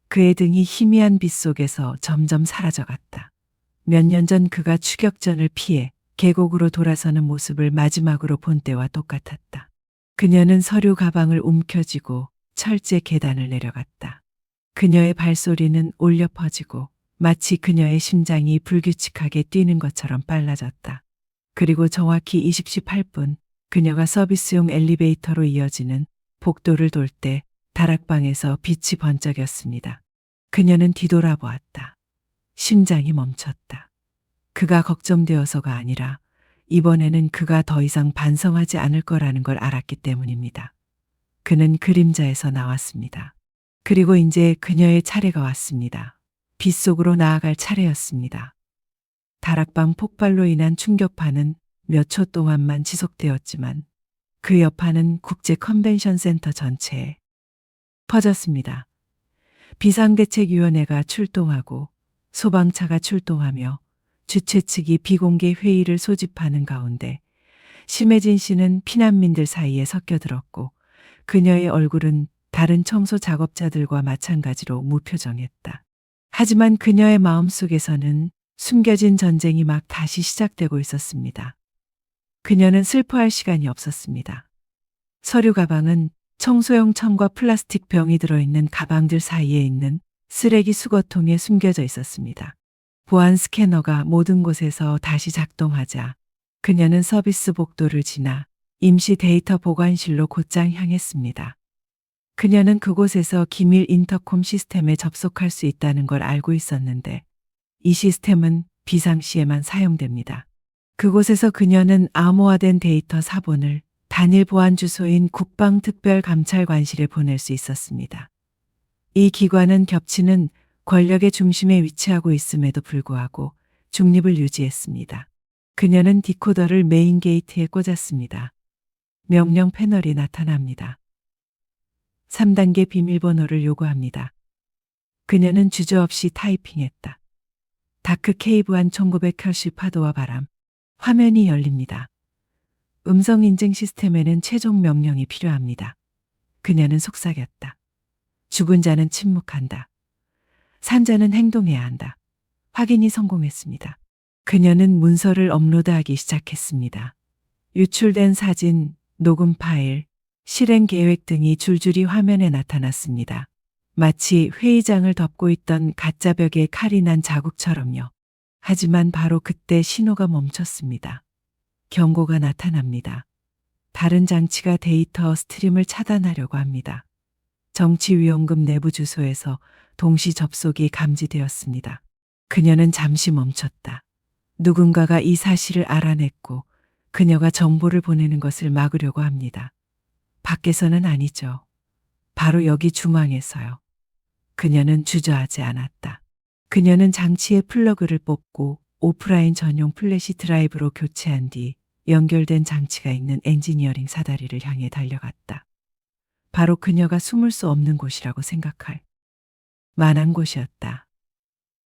그의 등이 희미한 빛 속에서 점점 사라져갔다. 몇 년 전 그가 추격전을 피해 계곡으로 돌아서는 모습을 마지막으로 본 때와 똑같았다. 그녀는 서류 가방을 움켜쥐고 철제 계단을 내려갔다. 그녀의 발소리는 울려 퍼지고 마치 그녀의 심장이 불규칙하게 뛰는 것처럼 빨라졌다. 그리고 정확히 20시 8분 그녀가 서비스용 엘리베이터로 이어지는 복도를 돌 때 다락방에서 빛이 번쩍였습니다. 그녀는 뒤돌아보았다. 심장이 멈췄다. 그가 걱정되어서가 아니라 이번에는 그가 더 이상 반성하지 않을 거라는 걸 알았기 때문입니다. 그는 그림자에서 나왔습니다. 그리고 이제 그녀의 차례가 왔습니다. 빛 속으로 나아갈 차례였습니다. 다락방 폭발로 인한 충격파는 몇 초 동안만 지속되었지만 그 여파는 국제 컨벤션 센터 전체에 퍼졌습니다. 비상대책위원회가 출동하고 소방차가 출동하며 주최 측이 비공개 회의를 소집하는 가운데 심혜진 씨는 피난민들 사이에 섞여들었고 그녀의 얼굴은 다른 청소 작업자들과 마찬가지로 무표정했다. 하지만 그녀의 마음속에서는 숨겨진 전쟁이 막 다시 시작되고 있었습니다. 그녀는 슬퍼할 시간이 없었습니다. 서류 가방은 청소용 천과 플라스틱 병이 들어있는 가방들 사이에 있는 쓰레기 수거통에 숨겨져 있었습니다. 보안 스캐너가 모든 곳에서 다시 작동하자 그녀는 서비스 복도를 지나 임시 데이터 보관실로 곧장 향했습니다. 그녀는 그곳에서 기밀 인터콤 시스템에 접속할 수 있다는 걸 알고 있었는데 이 시스템은 비상시에만 사용됩니다. 그곳에서 그녀는 암호화된 데이터 사본을 단일 보안 주소인 국방특별감찰관실에 보낼 수 있었습니다. 이 기관은 겹치는 권력의 중심에 위치하고 있음에도 불구하고 중립을 유지했습니다. 그녀는 디코더를 메인 게이트에 꽂았습니다. 명령 패널이 나타납니다. 3단계 비밀번호를 요구합니다. 그녀는 주저없이 타이핑했다. 다크 케이브 한 1900혈시 파도와 바람. 화면이 열립니다. 음성 인증 시스템에는 최종 명령이 필요합니다. 그녀는 속삭였다. 죽은 자는 침묵한다. 산자는 행동해야 한다. 확인이 성공했습니다. 그녀는 문서를 업로드하기 시작했습니다. 유출된 사진, 녹음 파일, 실행 계획 등이 줄줄이 화면에 나타났습니다. 마치 회의장을 덮고 있던 가짜 벽에 칼이 난 자국처럼요. 하지만 바로 그때 신호가 멈췄습니다. 경고가 나타납니다. 다른 장치가 데이터 스트림을 차단하려고 합니다. 정치위원금 내부 주소에서 동시 접속이 감지되었습니다. 그녀는 잠시 멈췄다. 누군가가 이 사실을 알아냈고 그녀가 정보를 보내는 것을 막으려고 합니다. 밖에서는 아니죠. 바로 여기 중앙에서요. 그녀는 주저하지 않았다. 그녀는 장치의 플러그를 뽑고 오프라인 전용 플래시 드라이브로 교체한 뒤 연결된 장치가 있는 엔지니어링 사다리를 향해 달려갔다. 바로 그녀가 숨을 수 없는 곳이라고 생각할 만한 곳이었다.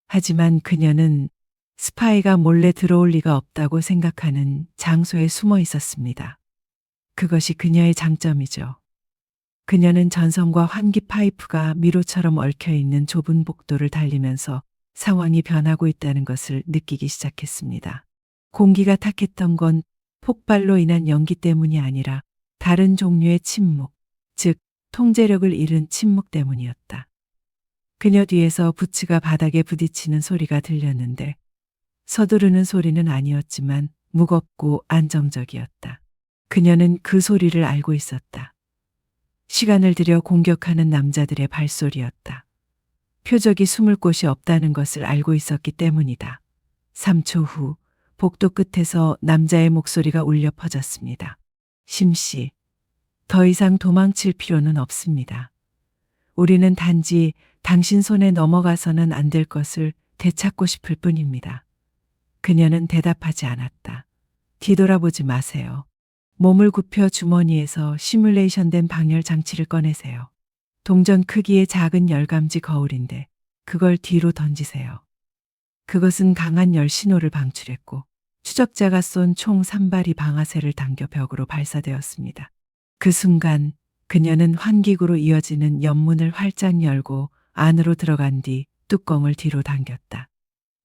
하지만 그녀는 스파이가 몰래 들어올 리가 없다고 생각하는 장소에 숨어 있었습니다. 그것이 그녀의 장점이죠. 그녀는 전선과 환기 파이프가 미로처럼 얽혀 있는 좁은 복도를 달리면서 상황이 변하고 있다는 것을 느끼기 시작했습니다. 공기가 탁했던 건 폭발로 인한 연기 때문이 아니라 다른 종류의 침묵, 즉 통제력을 잃은 침묵 때문이었다. 그녀 뒤에서 부츠가 바닥에 부딪히는 소리가 들렸는데 서두르는 소리는 아니었지만 무겁고 안정적이었다. 그녀는 그 소리를 알고 있었다. 시간을 들여 공격하는 남자들의 발소리였다. 표적이 숨을 곳이 없다는 것을 알고 있었기 때문이다. 3초 후 복도 끝에서 남자의 목소리가 울려 퍼졌습니다. 심씨, 더 이상 도망칠 필요는 없습니다. 우리는 단지 당신 손에 넘어가서는 안 될 것을 되찾고 싶을 뿐입니다. 그녀는 대답하지 않았다. 뒤돌아보지 마세요. 몸을 굽혀 주머니에서 시뮬레이션된 방열 장치를 꺼내세요. 동전 크기의 작은 열감지 거울인데 그걸 뒤로 던지세요. 그것은 강한 열 신호를 방출했고 추적자가 쏜 총 3발이 방아쇠를 당겨 벽으로 발사되었습니다. 그 순간 그녀는 환기구로 이어지는 옆문을 활짝 열고 안으로 들어간 뒤 뚜껑을 뒤로 당겼다.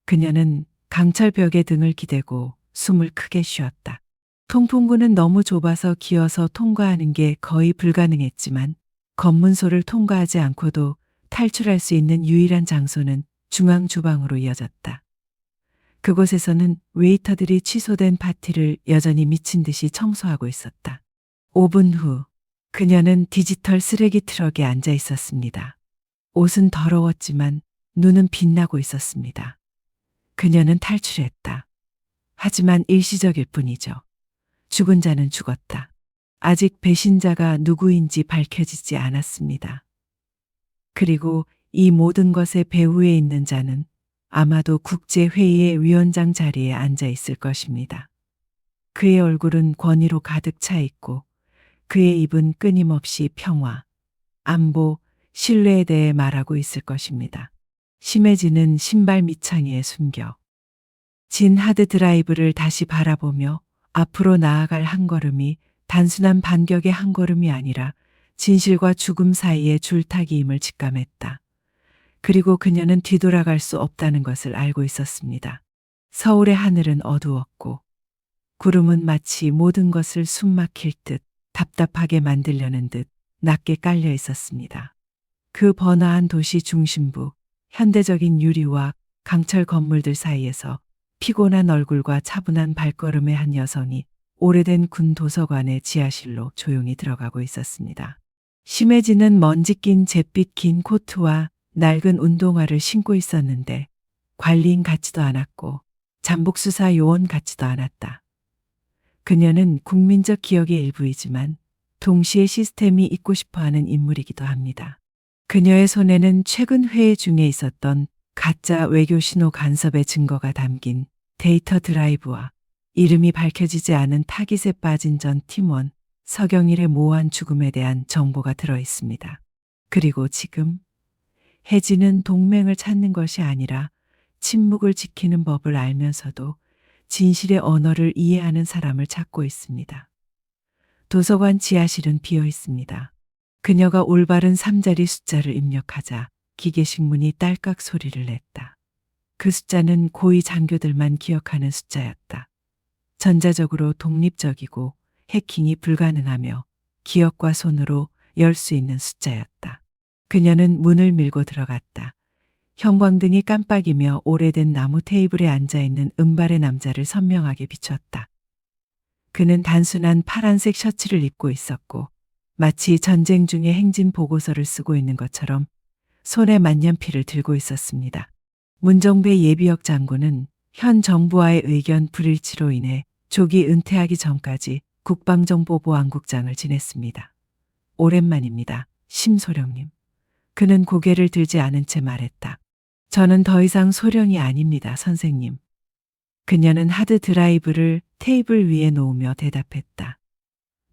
그녀는 강철벽에 등을 기대고 숨을 크게 쉬었다. 통풍구는 너무 좁아서 기어서 통과하는 게 거의 불가능했지만 검문소를 통과하지 않고도 탈출할 수 있는 유일한 장소는 중앙 주방으로 이어졌다. 그곳에서는 웨이터들이 취소된 파티를 여전히 미친 듯이 청소하고 있었다. 5분 후 그녀는 디지털 쓰레기 트럭에 앉아 있었습니다. 옷은 더러웠지만 눈은 빛나고 있었습니다. 그녀는 탈출했다. 하지만 일시적일 뿐이죠. 죽은 자는 죽었다. 아직 배신자가 누구인지 밝혀지지 않았습니다. 그리고 이 모든 것의 배후에 있는 자는 아마도 국제회의의 위원장 자리에 앉아 있을 것입니다. 그의 얼굴은 권위로 가득 차 있고 그의 입은 끊임없이 평화, 안보, 신뢰에 대해 말하고 있을 것입니다. 심해지는 신발 밑창에 숨겨 진 하드 드라이브를 다시 바라보며 앞으로 나아갈 한 걸음이 단순한 반격의 한 걸음이 아니라 진실과 죽음 사이의 줄타기임을 직감했다. 그리고 그녀는 뒤돌아갈 수 없다는 것을 알고 있었습니다. 서울의 하늘은 어두웠고 구름은 마치 모든 것을 숨막힐 듯 답답하게 만들려는 듯 낮게 깔려 있었습니다. 그 번화한 도시 중심부, 현대적인 유리와 강철 건물들 사이에서 피곤한 얼굴과 차분한 발걸음의 한 여성이 오래된 군 도서관의 지하실로 조용히 들어가고 있었습니다. 심해지는 먼지 낀 잿빛 긴 코트와 낡은 운동화를 신고 있었는데 관리인 같지도 않았고 잠복수사 요원 같지도 않았다. 그녀는 국민적 기억의 일부이지만 동시에 시스템이 잊고 싶어하는 인물이기도 합니다. 그녀의 손에는 최근 회의 중에 있었던 가짜 외교 신호 간섭의 증거가 담긴 데이터 드라이브와 이름이 밝혀지지 않은 타깃에 빠진 전 팀원 서경일의 모호한 죽음에 대한 정보가 들어 있습니다. 그리고 지금 혜진은 동맹을 찾는 것이 아니라 침묵을 지키는 법을 알면서도 진실의 언어를 이해하는 사람을 찾고 있습니다. 도서관 지하실은 비어 있습니다. 그녀가 올바른 3자리 숫자를 입력하자 기계식 문이 딸깍 소리를 냈다. 그 숫자는 고위 장교들만 기억하는 숫자였다. 전자적으로 독립적이고 해킹이 불가능하며 기억과 손으로 열 수 있는 숫자였다. 그녀는 문을 밀고 들어갔다. 형광등이 깜빡이며 오래된 나무 테이블에 앉아있는 은발의 남자를 선명하게 비췄다. 그는 단순한 파란색 셔츠를 입고 있었고 마치 전쟁 중에 행진 보고서를 쓰고 있는 것처럼 손에 만년필을 들고 있었습니다. 문정배 예비역 장군은 현 정부와의 의견 불일치로 인해 조기 은퇴하기 전까지 국방정보보안국장을 지냈습니다. 오랜만입니다. 심소령님. 그는 고개를 들지 않은 채 말했다. 저는 더 이상 소령이 아닙니다, 선생님. 그녀는 하드 드라이브를 테이블 위에 놓으며 대답했다.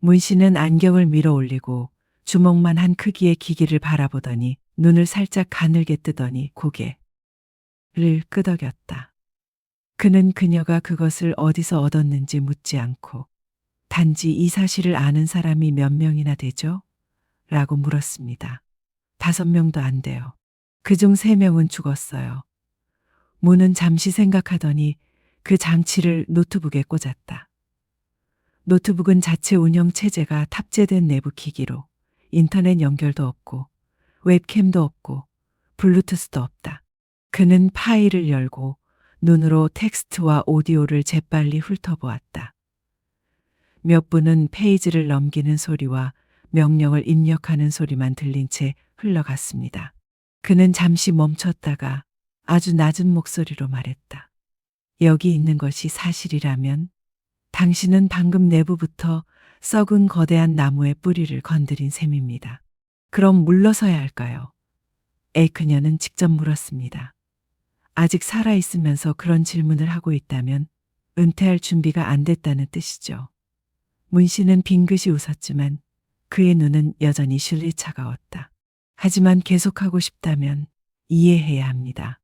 문 씨는 안경을 밀어 올리고 주먹만 한 크기의 기기를 바라보더니 눈을 살짝 가늘게 뜨더니 고개를 끄덕였다. 그는 그녀가 그것을 어디서 얻었는지 묻지 않고 단지 이 사실을 아는 사람이 몇 명이나 되죠? 라고 물었습니다. 5명도 안 돼요. 그중 3명은 죽었어요. 문은 잠시 생각하더니 그 장치를 노트북에 꽂았다. 노트북은 자체 운영 체제가 탑재된 내부 기기로 인터넷 연결도 없고 웹캠도 없고 블루투스도 없다. 그는 파일을 열고 눈으로 텍스트와 오디오를 재빨리 훑어보았다. 몇 분은 페이지를 넘기는 소리와 명령을 입력하는 소리만 들린 채 흘러갔습니다. 그는 잠시 멈췄다가 아주 낮은 목소리로 말했다. 여기 있는 것이 사실이라면 당신은 방금 내부부터 썩은 거대한 나무의 뿌리를 건드린 셈입니다. 그럼 물러서야 할까요? 그녀는 직접 물었습니다. 아직 살아있으면서 그런 질문을 하고 있다면 은퇴할 준비가 안 됐다는 뜻이죠. 문 씨는 빙긋이 웃었지만 그의 눈은 여전히 실리 차가웠다. 하지만 계속하고 싶다면 이해해야 합니다.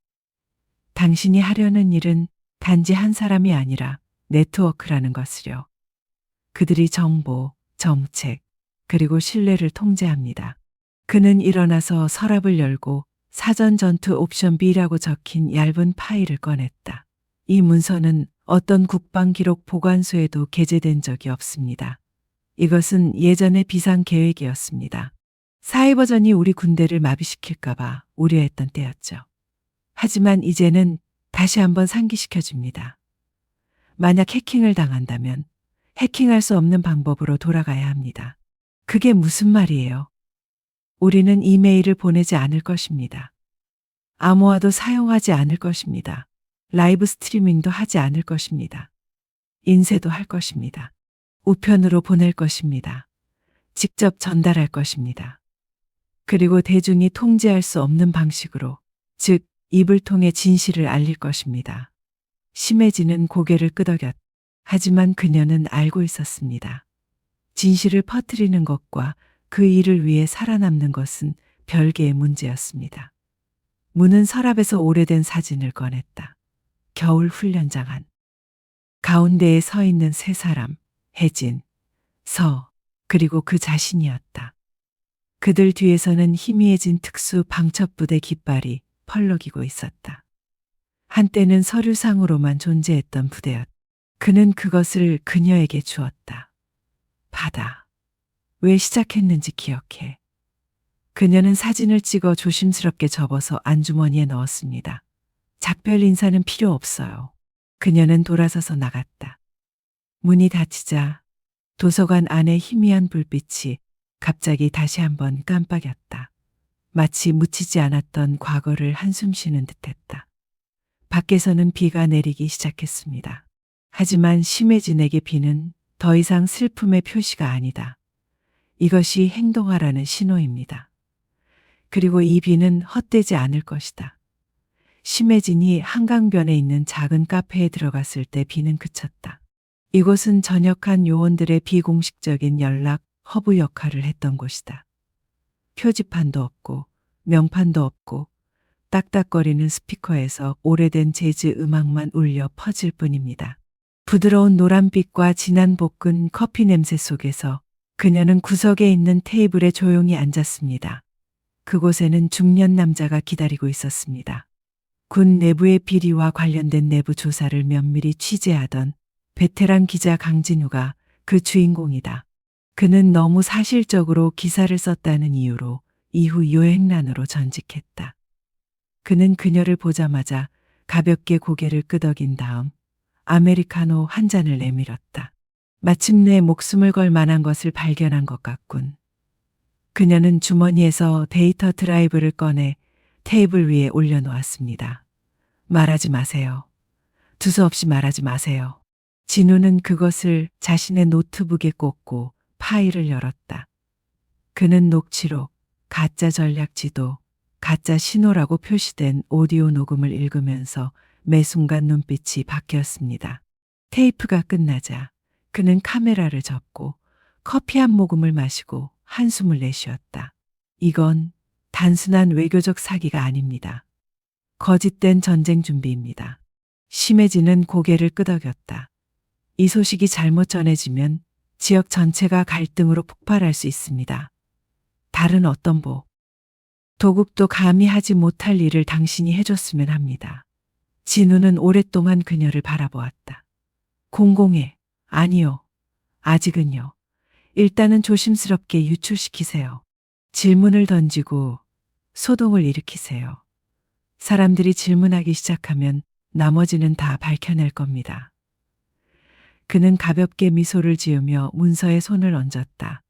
당신이 하려는 일은 단지 한 사람이 아니라 네트워크라는 것을요. 그들이 정보, 정책, 그리고 신뢰를 통제합니다. 그는 일어나서 서랍을 열고 사전 전투 옵션 B라고 적힌 얇은 파일을 꺼냈다. 이 문서는 어떤 국방 기록 보관소에도 게재된 적이 없습니다. 이것은 예전의 비상 계획이었습니다. 사이버전이 우리 군대를 마비시킬까봐 우려했던 때였죠. 하지만 이제는 다시 한번 상기시켜줍니다. 만약 해킹을 당한다면 해킹할 수 없는 방법으로 돌아가야 합니다. 그게 무슨 말이에요? 우리는 이메일을 보내지 않을 것입니다. 암호화도 사용하지 않을 것입니다. 라이브 스트리밍도 하지 않을 것입니다. 인쇄도 할 것입니다. 우편으로 보낼 것입니다. 직접 전달할 것입니다. 그리고 대중이 통제할 수 없는 방식으로, 즉 입을 통해 진실을 알릴 것입니다. 심해지는 고개를 끄덕였다. 하지만 그녀는 알고 있었습니다. 진실을 퍼뜨리는 것과 그 일을 위해 살아남는 것은 별개의 문제였습니다. 문은 서랍에서 오래된 사진을 꺼냈다. 겨울 훈련장 안. 가운데에 서 있는 3사람, 혜진, 서, 그리고 그 자신이었다. 그들 뒤에서는 희미해진 특수 방첩부대 깃발이 펄럭이고 있었다. 한때는 서류상으로만 존재했던 부대였다. 그는 그것을 그녀에게 주었다. 받아. 왜 시작했는지 기억해. 그녀는 사진을 찍어 조심스럽게 접어서 안주머니에 넣었습니다. 작별 인사는 필요 없어요. 그녀는 돌아서서 나갔다. 문이 닫히자 도서관 안의 희미한 불빛이 갑자기 다시 한번 깜빡였다. 마치 묻히지 않았던 과거를 한숨 쉬는 듯했다. 밖에서는 비가 내리기 시작했습니다. 하지만 심해진에게 비는 더 이상 슬픔의 표시가 아니다. 이것이 행동하라는 신호입니다. 그리고 이 비는 헛되지 않을 것이다. 심해진이 한강변에 있는 작은 카페에 들어갔을 때 비는 그쳤다. 이곳은 전역한 요원들의 비공식적인 연락 허브 역할을 했던 곳이다. 표지판도 없고 명판도 없고 딱딱거리는 스피커에서 오래된 재즈 음악만 울려 퍼질 뿐입니다. 부드러운 노란빛과 진한 볶은 커피 냄새 속에서 그녀는 구석에 있는 테이블에 조용히 앉았습니다. 그곳에는 중년 남자가 기다리고 있었습니다. 군 내부의 비리와 관련된 내부 조사를 면밀히 취재하던 베테랑 기자 강진우가 그 주인공이다. 그는 너무 사실적으로 기사를 썼다는 이유로 이후 요행란으로 전직했다. 그는 그녀를 보자마자 가볍게 고개를 끄덕인 다음 아메리카노 한 잔을 내밀었다. 마침내 목숨을 걸 만한 것을 발견한 것 같군. 그녀는 주머니에서 데이터 드라이브를 꺼내 테이블 위에 올려놓았습니다. 말하지 마세요. 두서없이 말하지 마세요. 진우는 그것을 자신의 노트북에 꽂고 파일을 열었다. 그는 녹취록, 가짜 전략 지도, 가짜 신호라고 표시된 오디오 녹음을 읽으면서 매 순간 눈빛이 바뀌었습니다. 테이프가 끝나자 그는 카메라를 접고 커피 한 모금을 마시고 한숨을 내쉬었다. 이건 단순한 외교적 사기가 아닙니다. 거짓된 전쟁 준비입니다. 심해지는 고개를 끄덕였다. 이 소식이 잘못 전해지면 지역 전체가 갈등으로 폭발할 수 있습니다. 다른 어떤 도국도 감히 하지 못할 일을 당신이 해줬으면 합니다. 진우는 오랫동안 그녀를 바라보았다. 공공해. 아니요. 아직은요. 일단은 조심스럽게 유출시키세요. 질문을 던지고 소동을 일으키세요. 사람들이 질문하기 시작하면 나머지는 다 밝혀낼 겁니다. 그는 가볍게 미소를 지으며 문서에 손을 얹었다.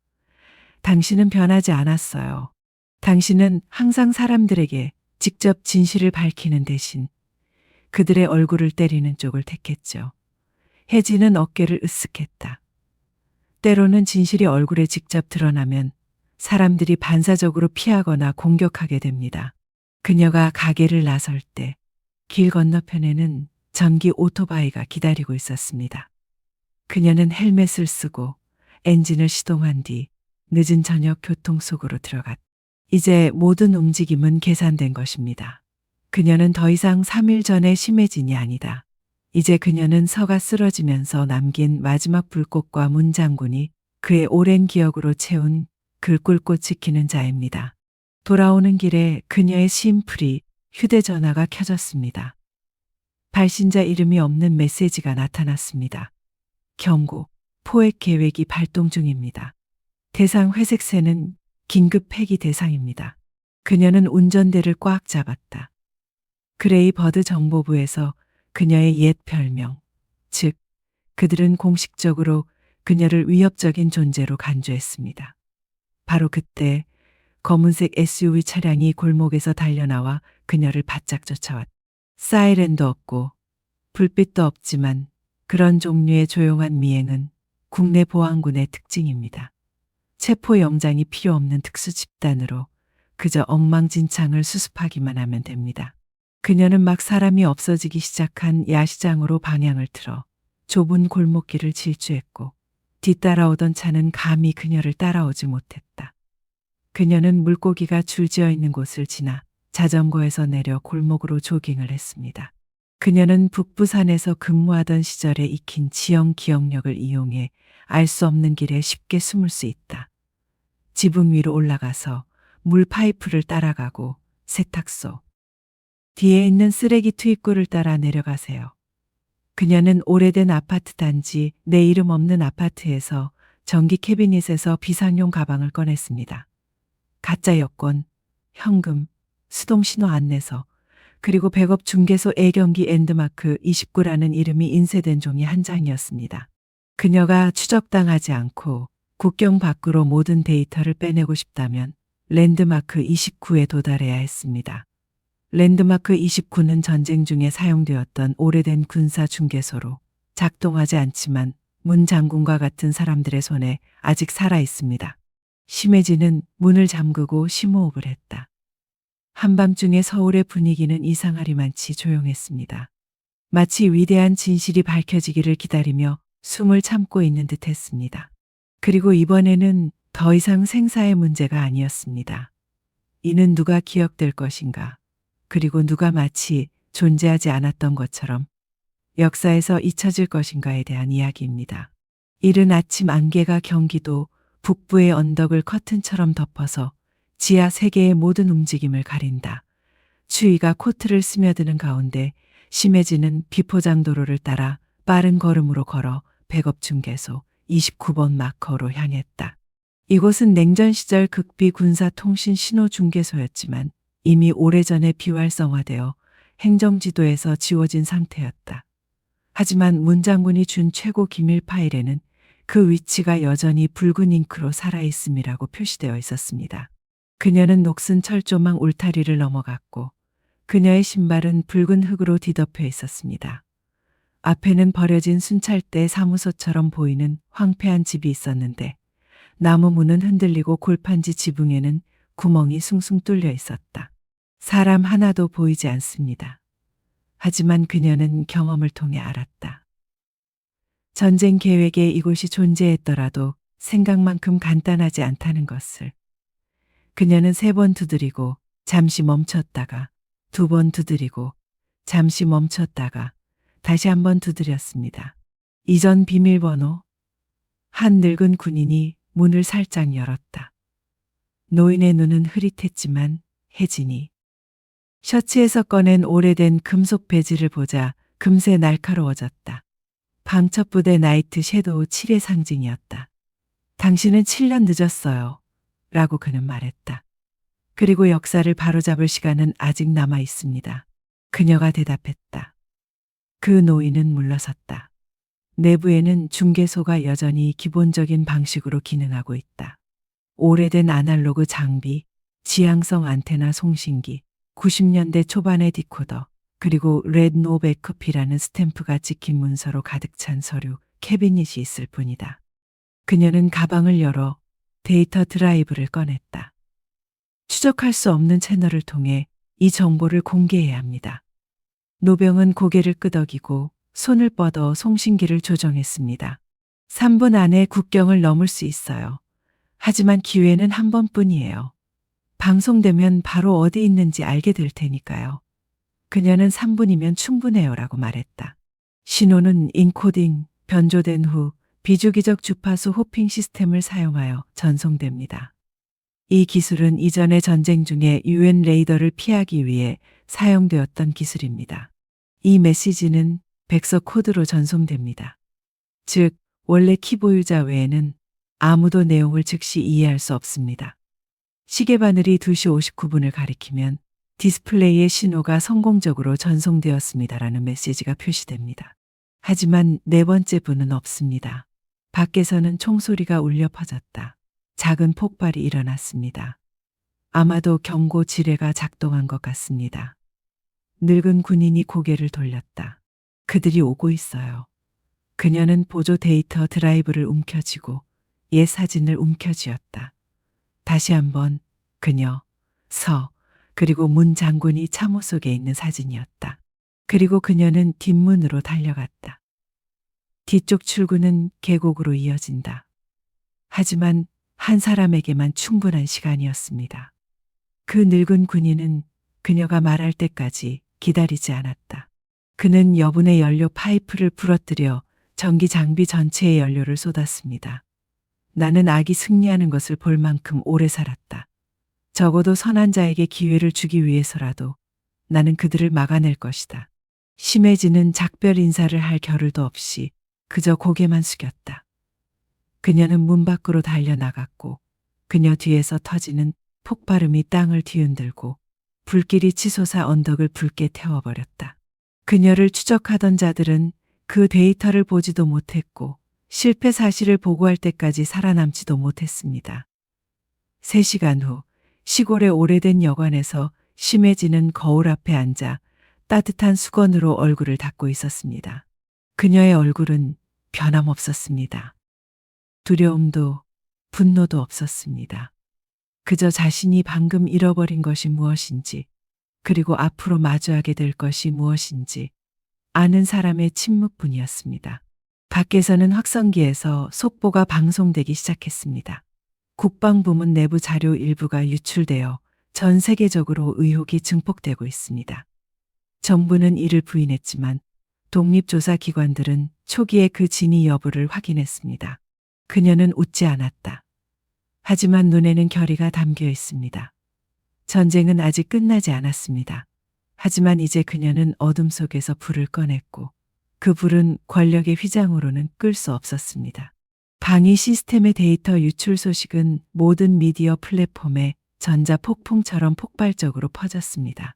당신은 변하지 않았어요. 당신은 항상 사람들에게 직접 진실을 밝히는 대신 그들의 얼굴을 때리는 쪽을 택했죠. 혜진은 어깨를 으쓱했다. 때로는 진실이 얼굴에 직접 드러나면 사람들이 반사적으로 피하거나 공격하게 됩니다. 그녀가 가게를 나설 때 길 건너편에는 전기 오토바이가 기다리고 있었습니다. 그녀는 헬멧을 쓰고 엔진을 시동한 뒤 늦은 저녁 교통 속으로 들어갔다. 이제 모든 움직임은 계산된 것입니다. 그녀는 더 이상 3일 전의 심해진이 아니다. 이제 그녀는 서가 쓰러지면서 남긴 마지막 불꽃과 문장군이 그의 오랜 기억으로 채운 글꿀꽃 지키는 자입니다. 돌아오는 길에 그녀의 심플이 휴대전화가 켜졌습니다. 발신자 이름이 없는 메시지가 나타났습니다. 경고, 포획 계획이 발동 중입니다. 대상 회색새는 긴급 폐기 대상입니다. 그녀는 운전대를 꽉 잡았다. 그레이 버드 정보부에서 그녀의 옛 별명, 즉 그들은 공식적으로 그녀를 위협적인 존재로 간주했습니다. 바로 그때 검은색 SUV 차량이 골목에서 달려나와 그녀를 바짝 쫓아왔다. 사이렌도 없고 불빛도 없지만 그런 종류의 조용한 미행은 국내 보안군의 특징입니다. 체포영장이 필요 없는 특수 집단으로 그저 엉망진창을 수습하기만 하면 됩니다. 그녀는 막 사람이 없어지기 시작한 야시장으로 방향을 틀어 좁은 골목길을 질주했고 뒤따라오던 차는 감히 그녀를 따라오지 못했다. 그녀는 물고기가 줄지어 있는 곳을 지나 자전거에서 내려 골목으로 조깅을 했습니다. 그녀는 북부산에서 근무하던 시절에 익힌 지형 기억력을 이용해 알 수 없는 길에 쉽게 숨을 수 있다. 지붕 위로 올라가서 물 파이프를 따라가고 세탁소, 뒤에 있는 쓰레기 투입구를 따라 내려가세요. 그녀는 오래된 아파트 단지 내 이름 없는 아파트에서 전기 캐비닛에서 비상용 가방을 꺼냈습니다. 가짜 여권, 현금, 수동신호 안내서, 그리고 백업 중개소 애경기 엔드마크 29라는 이름이 인쇄된 종이 한 장이었습니다. 그녀가 추적당하지 않고 국경 밖으로 모든 데이터를 빼내고 싶다면 랜드마크 29에 도달해야 했습니다. 랜드마크 29는 전쟁 중에 사용되었던 오래된 군사 중개소로 작동하지 않지만 문 장군과 같은 사람들의 손에 아직 살아 있습니다. 심해진은 문을 잠그고 심호흡을 했다. 한밤중에 서울의 분위기는 이상하리만치 조용했습니다. 마치 위대한 진실이 밝혀지기를 기다리며 숨을 참고 있는 듯 했습니다. 그리고 이번에는 더 이상 생사의 문제가 아니었습니다. 이는 누가 기억될 것인가, 그리고 누가 마치 존재하지 않았던 것처럼 역사에서 잊혀질 것인가에 대한 이야기입니다. 이른 아침 안개가 경기도 북부의 언덕을 커튼처럼 덮어서 지하 세계의 모든 움직임을 가린다. 추위가 코트를 스며드는 가운데 심해지는 비포장도로를 따라 빠른 걸음으로 걸어 백업중개소 29번 마커로 향했다. 이곳은 냉전 시절 극비 군사통신 신호중개소였지만 이미 오래전에 비활성화되어 행정지도에서 지워진 상태였다. 하지만 문 장군이 준 최고 기밀 파일에는 그 위치가 여전히 붉은 잉크로 살아있음이라고 표시되어 있었습니다. 그녀는 녹슨 철조망 울타리를 넘어갔고 그녀의 신발은 붉은 흙으로 뒤덮여 있었습니다. 앞에는 버려진 순찰대 사무소처럼 보이는 황폐한 집이 있었는데 나무 문은 흔들리고 골판지 지붕에는 구멍이 숭숭 뚫려 있었다. 사람 하나도 보이지 않습니다. 하지만 그녀는 경험을 통해 알았다. 전쟁 계획에 이곳이 존재했더라도 생각만큼 간단하지 않다는 것을. 그녀는 3번 두드리고 잠시 멈췄다가 2번 두드리고 잠시 멈췄다가 다시 1번 두드렸습니다. 이전 비밀번호. 한 늙은 군인이 문을 살짝 열었다. 노인의 눈은 흐릿했지만 혜진이 셔츠에서 꺼낸 오래된 금속 배지를 보자 금세 날카로워졌다. 방첩부대 나이트 섀도우 7의 상징이었다. 당신은 7년 늦었어요. 라고 그는 말했다. 그리고 역사를 바로잡을 시간은 아직 남아 있습니다. 그녀가 대답했다. 그 노인은 물러섰다. 내부에는 중개소가 여전히 기본적인 방식으로 기능하고 있다. 오래된 아날로그 장비, 지향성 안테나 송신기, 90년대 초반의 디코더, 그리고 레드 노 백업이라는 스탬프가 찍힌 문서로 가득 찬 서류, 캐비닛이 있을 뿐이다. 그녀는 가방을 열어 데이터 드라이브를 꺼냈다. 추적할 수 없는 채널을 통해 이 정보를 공개해야 합니다. 노병은 고개를 끄덕이고 손을 뻗어 송신기를 조정했습니다. 3분 안에 국경을 넘을 수 있어요. 하지만 기회는 한 번뿐이에요. 방송되면 바로 어디 있는지 알게 될 테니까요. 그녀는 3분이면 충분해요라고 말했다. 신호는 인코딩, 변조된 후 비주기적 주파수 호핑 시스템을 사용하여 전송됩니다. 이 기술은 이전의 전쟁 중에 UN 레이더를 피하기 위해 사용되었던 기술입니다. 이 메시지는 백서 코드로 전송됩니다. 즉, 원래 키보유자 외에는 아무도 내용을 즉시 이해할 수 없습니다. 시계바늘이 2시 59분을 가리키면 디스플레이의 신호가 성공적으로 전송되었습니다라는 메시지가 표시됩니다. 하지만 4번째 분은 없습니다. 밖에서는 총소리가 울려 퍼졌다. 작은 폭발이 일어났습니다. 아마도 경고 지뢰가 작동한 것 같습니다. 늙은 군인이 고개를 돌렸다. 그들이 오고 있어요. 그녀는 보조 데이터 드라이브를 움켜쥐고 옛 사진을 움켜쥐었다. 다시 한번 그녀, 그리고 문 장군이 참호 속에 있는 사진이었다. 그리고 그녀는 뒷문으로 달려갔다. 뒤쪽 출구는 계곡으로 이어진다. 하지만 한 사람에게만 충분한 시간이었습니다. 그 늙은 군인은 그녀가 말할 때까지 기다리지 않았다. 그는 여분의 연료 파이프를 부러뜨려 전기 장비 전체에 연료를 쏟았습니다. 나는 악이 승리하는 것을 볼 만큼 오래 살았다. 적어도 선한 자에게 기회를 주기 위해서라도 나는 그들을 막아낼 것이다. 심해지는 작별 인사를 할 겨를도 없이 그저 고개만 숙였다. 그녀는 문 밖으로 달려나갔고 그녀 뒤에서 터지는 폭발음이 땅을 뒤흔들고 불길이 치솟아 언덕을 붉게 태워버렸다. 그녀를 추적하던 자들은 그 데이터를 보지도 못했고 실패 사실을 보고할 때까지 살아남지도 못했습니다. 3시간 후 시골의 오래된 여관에서 심해지는 거울 앞에 앉아 따뜻한 수건으로 얼굴을 닦고 있었습니다. 그녀의 얼굴은 변함없었습니다. 두려움도 분노도 없었습니다. 그저 자신이 방금 잃어버린 것이 무엇인지, 그리고 앞으로 마주하게 될 것이 무엇인지 아는 사람의 침묵뿐이었습니다. 밖에서는 확성기에서 속보가 방송되기 시작했습니다. 국방부문 내부 자료 일부가 유출되어 전 세계적으로 의혹이 증폭되고 있습니다. 정부는 이를 부인했지만 독립조사 기관들은 초기에 그 진위 여부를 확인했습니다. 그녀는 웃지 않았다. 하지만 눈에는 결의가 담겨 있습니다. 전쟁은 아직 끝나지 않았습니다. 하지만 이제 그녀는 어둠 속에서 불을 꺼냈고 그 불은 권력의 휘장으로는 끌 수 없었습니다. 방위 시스템의 데이터 유출 소식은 모든 미디어 플랫폼에 전자폭풍처럼 폭발적으로 퍼졌습니다.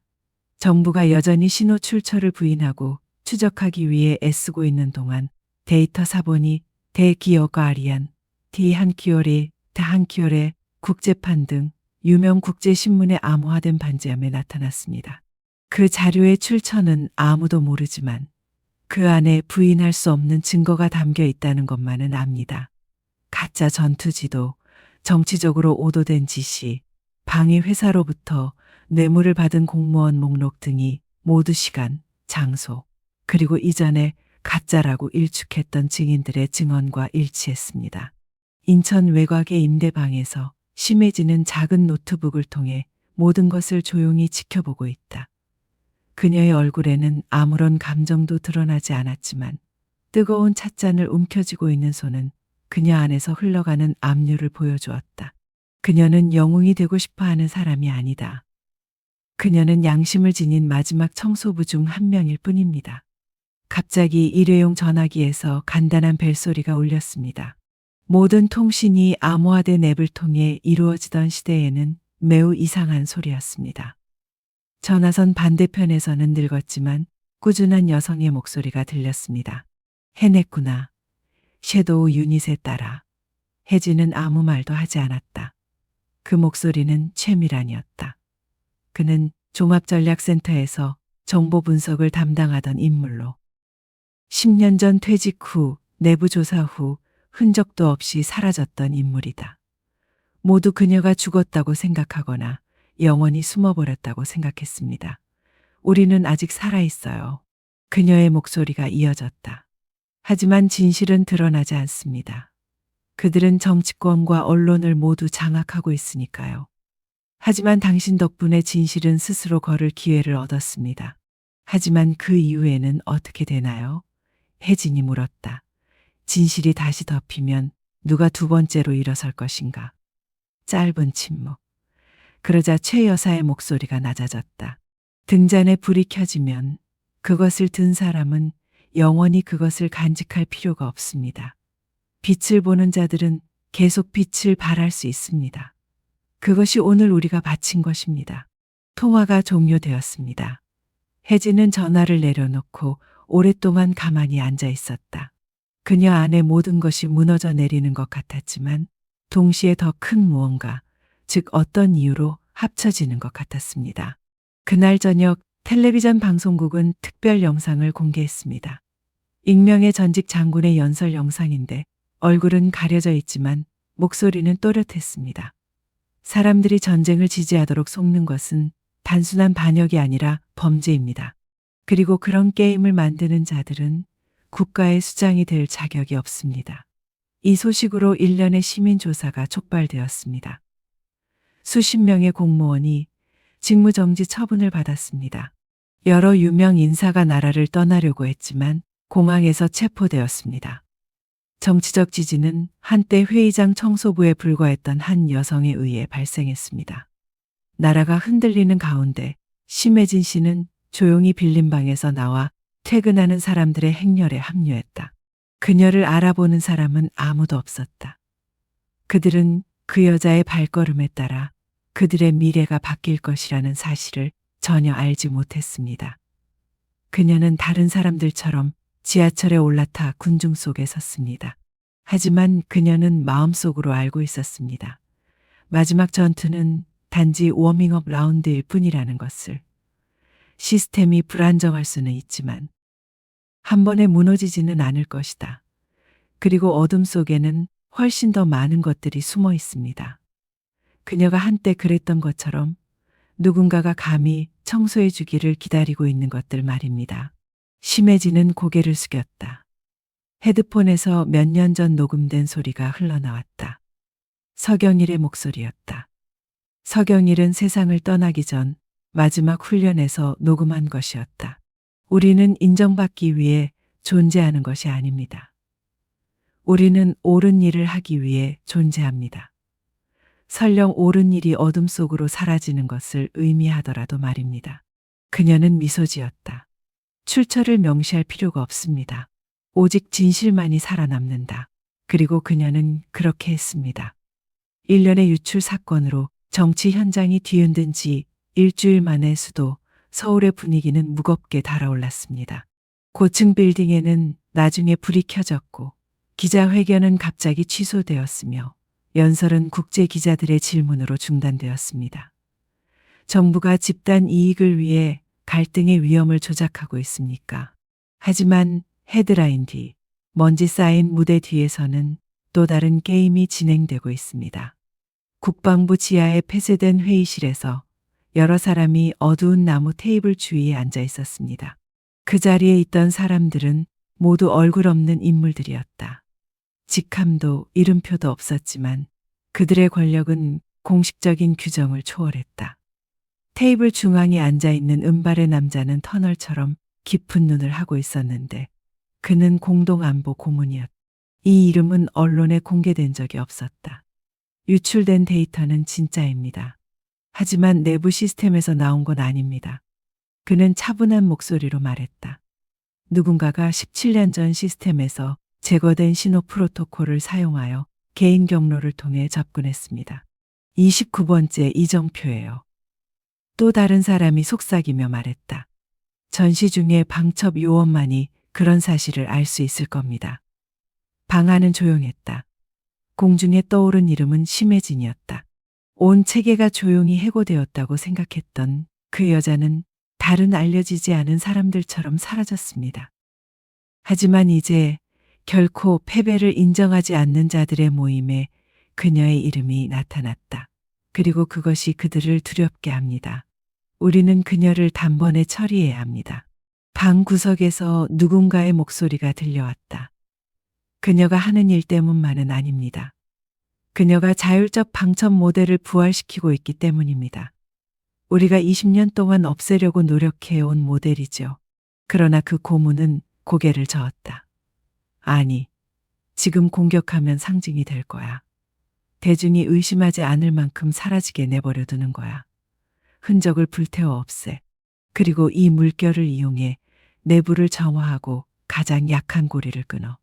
정부가 여전히 신호 출처를 부인하고 추적하기 위해 애쓰고 있는 동안 데이터 사본이 대기어가리안, 디한키오레, 다한키오레, 국제판 등 유명 국제신문에 암호화된 반지함에 나타났습니다. 그 자료의 출처는 아무도 모르지만 그 안에 부인할 수 없는 증거가 담겨 있다는 것만은 압니다. 가짜 전투지도, 정치적으로 오도된 지시, 방위 회사로부터 뇌물을 받은 공무원 목록 등이 모두 시간, 장소, 그리고 이전에 가짜라고 일축했던 증인들의 증언과 일치했습니다. 인천 외곽의 임대방에서 심해지는 작은 노트북을 통해 모든 것을 조용히 지켜보고 있다. 그녀의 얼굴에는 아무런 감정도 드러나지 않았지만 뜨거운 찻잔을 움켜쥐고 있는 손은 그녀 안에서 흘러가는 압류를 보여주었다. 그녀는 영웅이 되고 싶어 하는 사람이 아니다. 그녀는 양심을 지닌 마지막 청소부 중 한 명일 뿐입니다. 갑자기 일회용 전화기에서 간단한 벨소리가 울렸습니다. 모든 통신이 암호화된 앱을 통해 이루어지던 시대에는 매우 이상한 소리였습니다. 전화선 반대편에서는 늙었지만 꾸준한 여성의 목소리가 들렸습니다. 해냈구나. 섀도우 유닛에 따라. 혜진은 아무 말도 하지 않았다. 그 목소리는 최미란이었다. 그는 종합전략센터에서 정보 분석을 담당하던 인물로 10년 전 퇴직 후 내부 조사 후 흔적도 없이 사라졌던 인물이다. 모두 그녀가 죽었다고 생각하거나 영원히 숨어버렸다고 생각했습니다. 우리는 아직 살아있어요. 그녀의 목소리가 이어졌다. 하지만 진실은 드러나지 않습니다. 그들은 정치권과 언론을 모두 장악하고 있으니까요. 하지만 당신 덕분에 진실은 스스로 걸을 기회를 얻었습니다. 하지만 그 이후에는 어떻게 되나요? 혜진이 물었다. 진실이 다시 덮이면 누가 두 번째로 일어설 것인가? 짧은 침묵. 그러자 최 여사의 목소리가 낮아졌다. 등잔에 불이 켜지면 그것을 든 사람은 영원히 그것을 간직할 필요가 없습니다. 빛을 보는 자들은 계속 빛을 발할 수 있습니다. 그것이 오늘 우리가 바친 것입니다. 통화가 종료되었습니다. 혜진은 전화를 내려놓고 오랫동안 가만히 앉아 있었다. 그녀 안에 모든 것이 무너져 내리는 것 같았지만 동시에 더 큰 무언가, 즉 어떤 이유로 합쳐지는 것 같았습니다. 그날 저녁 텔레비전 방송국은 특별 영상을 공개했습니다. 익명의 전직 장군의 연설 영상인데 얼굴은 가려져 있지만 목소리는 또렷했습니다. 사람들이 전쟁을 지지하도록 속는 것은 단순한 반역이 아니라 범죄입니다. 그리고 그런 게임을 만드는 자들은 국가의 수장이 될 자격이 없습니다. 이 소식으로 일련의 시민조사가 촉발되었습니다. 수십 명의 공무원이 직무정지 처분을 받았습니다. 여러 유명 인사가 나라를 떠나려고 했지만 공항에서 체포되었습니다. 정치적 지지는 한때 회의장 청소부에 불과했던 한 여성에 의해 발생했습니다. 나라가 흔들리는 가운데 심혜진 씨는 조용히 빌린 방에서 나와 퇴근하는 사람들의 행렬에 합류했다. 그녀를 알아보는 사람은 아무도 없었다. 그들은 그 여자의 발걸음에 따라 그들의 미래가 바뀔 것이라는 사실을 전혀 알지 못했습니다. 그녀는 다른 사람들처럼 지하철에 올라타 군중 속에 섰습니다. 하지만 그녀는 마음속으로 알고 있었습니다. 마지막 전투는 단지 워밍업 라운드일 뿐이라는 것을. 시스템이 불안정할 수는 있지만 한 번에 무너지지는 않을 것이다. 그리고 어둠 속에는 훨씬 더 많은 것들이 숨어 있습니다. 그녀가 한때 그랬던 것처럼 누군가가 감히 청소해 주기를 기다리고 있는 것들 말입니다. 심해지는 고개를 숙였다. 헤드폰에서 몇 년 전 녹음된 소리가 흘러나왔다. 서경일의 목소리였다. 서경일은 세상을 떠나기 전 마지막 훈련에서 녹음한 것이었다. 우리는 인정받기 위해 존재하는 것이 아닙니다. 우리는 옳은 일을 하기 위해 존재합니다. 설령 옳은 일이 어둠 속으로 사라지는 것을 의미하더라도 말입니다. 그녀는 미소 지었다. 출처를 명시할 필요가 없습니다. 오직 진실만이 살아남는다. 그리고 그녀는 그렇게 했습니다. 일련의 유출 사건으로 정치 현장이 뒤흔든 지 일주일 만에 수도 서울의 분위기는 무겁게 달아올랐습니다. 고층 빌딩에는 나중에 불이 켜졌고 기자회견은 갑자기 취소되었으며 연설은 국제 기자들의 질문으로 중단되었습니다. 정부가 집단 이익을 위해 갈등의 위험을 조작하고 있습니까? 하지만 헤드라인 뒤, 먼지 쌓인 무대 뒤에서는 또 다른 게임이 진행되고 있습니다. 국방부 지하에 폐쇄된 회의실에서 여러 사람이 어두운 나무 테이블 주위에 앉아 있었습니다. 그 자리에 있던 사람들은 모두 얼굴 없는 인물들이었다. 직함도 이름표도 없었지만 그들의 권력은 공식적인 규정을 초월했다. 테이블 중앙에 앉아 있는 은발의 남자는 터널처럼 깊은 눈을 하고 있었는데 그는 공동안보 고문이었다. 이 이름은 언론에 공개된 적이 없었다. 유출된 데이터는 진짜입니다. 하지만 내부 시스템에서 나온 건 아닙니다. 그는 차분한 목소리로 말했다. 누군가가 17년 전 시스템에서 제거된 신호 프로토콜을 사용하여 개인 경로를 통해 접근했습니다. 29번째 이정표예요. 또 다른 사람이 속삭이며 말했다. 전시 중에 방첩 요원만이 그런 사실을 알 수 있을 겁니다. 방 안은 조용했다. 공중에 떠오른 이름은 심혜진이었다. 온 체계가 조용히 해고되었다고 생각했던 그 여자는 다른 알려지지 않은 사람들처럼 사라졌습니다. 하지만 이제 결코 패배를 인정하지 않는 자들의 모임에 그녀의 이름이 나타났다. 그리고 그것이 그들을 두렵게 합니다. 우리는 그녀를 단번에 처리해야 합니다. 방 구석에서 누군가의 목소리가 들려왔다. 그녀가 하는 일 때문만은 아닙니다. 그녀가 자율적 방첩 모델을 부활시키고 있기 때문입니다. 우리가 20년 동안 없애려고 노력해온 모델이죠. 그러나 그 고문은 고개를 저었다. 아니, 지금 공격하면 상징이 될 거야. 대중이 의심하지 않을 만큼 사라지게 내버려 두는 거야. 흔적을 불태워 없애. 그리고 이 물결을 이용해 내부를 정화하고 가장 약한 고리를 끊어.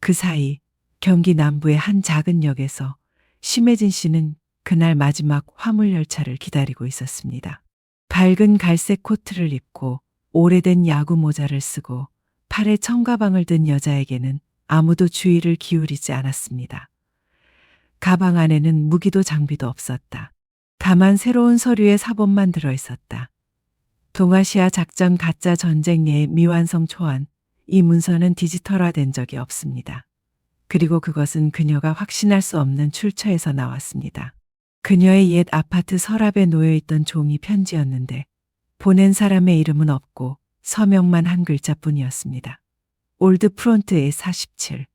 그 사이 경기 남부의 한 작은 역에서 심혜진 씨는 그날 마지막 화물 열차를 기다리고 있었습니다. 밝은 갈색 코트를 입고 오래된 야구 모자를 쓰고 팔에 청가방을 든 여자에게는 아무도 주의를 기울이지 않았습니다. 가방 안에는 무기도 장비도 없었다. 다만 새로운 서류의 사본만 들어있었다. 동아시아 작전 가짜 전쟁의 미완성 초안, 이 문서는 디지털화된 적이 없습니다. 그리고 그것은 그녀가 확신할 수 없는 출처에서 나왔습니다. 그녀의 옛 아파트 서랍에 놓여있던 종이 편지였는데 보낸 사람의 이름은 없고 서명만 한 글자뿐이었습니다. 올드 프론트의 47.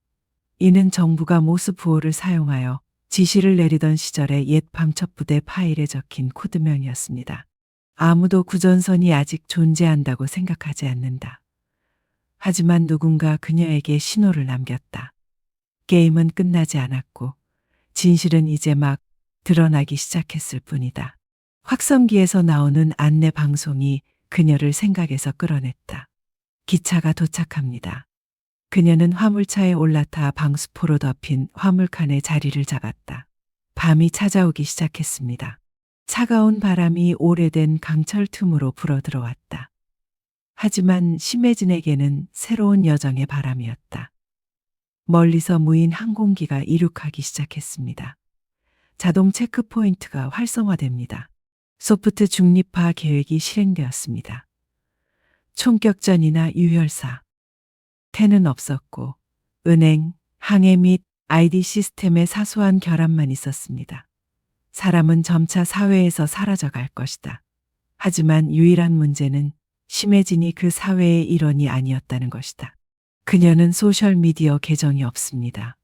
이는 정부가 모스부호를 사용하여 지시를 내리던 시절의 옛 방첩부대 파일에 적힌 코드명이었습니다. 아무도 구전선이 아직 존재한다고 생각하지 않는다. 하지만 누군가 그녀에게 신호를 남겼다. 게임은 끝나지 않았고 진실은 이제 막 드러나기 시작했을 뿐이다. 확성기에서 나오는 안내 방송이 그녀를 생각에서 끌어냈다. 기차가 도착합니다. 그녀는 화물차에 올라타 방수포로 덮인 화물칸에 자리를 잡았다. 밤이 찾아오기 시작했습니다. 차가운 바람이 오래된 강철 틈으로 불어들어왔다. 하지만 심혜진에게는 새로운 여정의 바람이었다. 멀리서 무인 항공기가 이륙하기 시작했습니다. 자동 체크포인트가 활성화됩니다. 소프트 중립화 계획이 실행되었습니다. 총격전이나 유혈사, 태는 없었고 은행, 항해 및 ID 시스템의 사소한 결함만 있었습니다. 사람은 점차 사회에서 사라져갈 것이다. 하지만 유일한 문제는 심혜진이 그 사회의 일원이 아니었다는 것이다. 그녀는 소셜미디어 계정이 없습니다.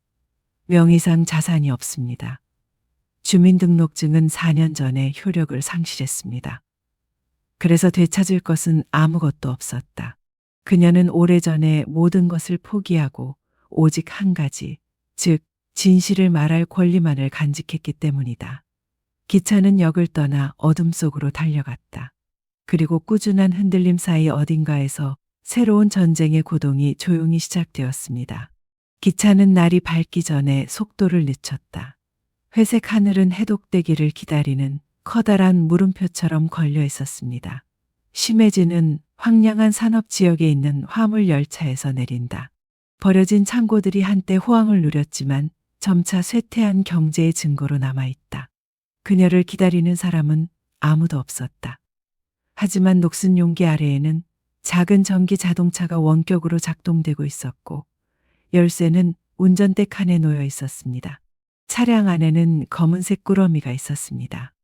명의상 자산이 없습니다. 주민등록증은 4년 전에 효력을 상실했습니다. 그래서 되찾을 것은 아무것도 없었다. 그녀는 오래전에 모든 것을 포기하고 오직 한 가지, 즉 진실을 말할 권리만을 간직했기 때문이다. 기차는 역을 떠나 어둠 속으로 달려갔다. 그리고 꾸준한 흔들림 사이 어딘가에서 새로운 전쟁의 고동이 조용히 시작되었습니다. 기차는 날이 밝기 전에 속도를 늦췄다. 회색 하늘은 해독되기를 기다리는 커다란 물음표처럼 걸려 있었습니다. 심혜진은 황량한 산업지역에 있는 화물 열차에서 내린다. 버려진 창고들이 한때 호황을 누렸지만 점차 쇠퇴한 경제의 증거로 남아있다. 그녀를 기다리는 사람은 아무도 없었다. 하지만 녹슨 용기 아래에는 작은 전기 자동차가 원격으로 작동되고 있었고 열쇠는 운전대 칸에 놓여 있었습니다. 차량 안에는 검은색 꾸러미가 있었습니다.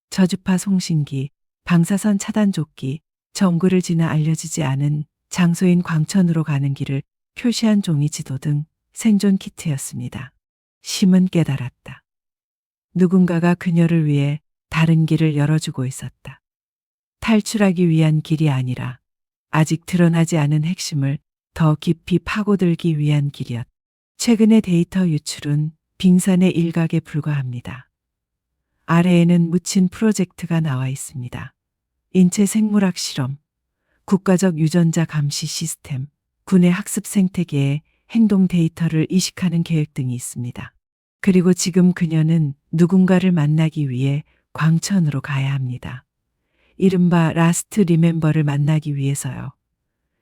저주파 송신기, 방사선 차단 조끼, 정글을 지나 알려지지 않은 장소인 광천으로 가는 길을 표시한 종이 지도 등 생존 키트였습니다. 심은 깨달았다. 누군가가 그녀를 위해 다른 길을 열어주고 있었다. 탈출하기 위한 길이 아니라 아직 드러나지 않은 핵심을 더 깊이 파고들기 위한 길이었다. 최근의 데이터 유출은 빙산의 일각에 불과합니다. 아래에는 묻힌 프로젝트가 나와 있습니다. 인체 생물학 실험, 국가적 유전자 감시 시스템, 군의 학습 생태계에 행동 데이터를 이식하는 계획 등이 있습니다. 그리고 지금 그녀는 누군가를 만나기 위해 광천으로 가야 합니다. 이른바 라스트 리멤버를 만나기 위해서요.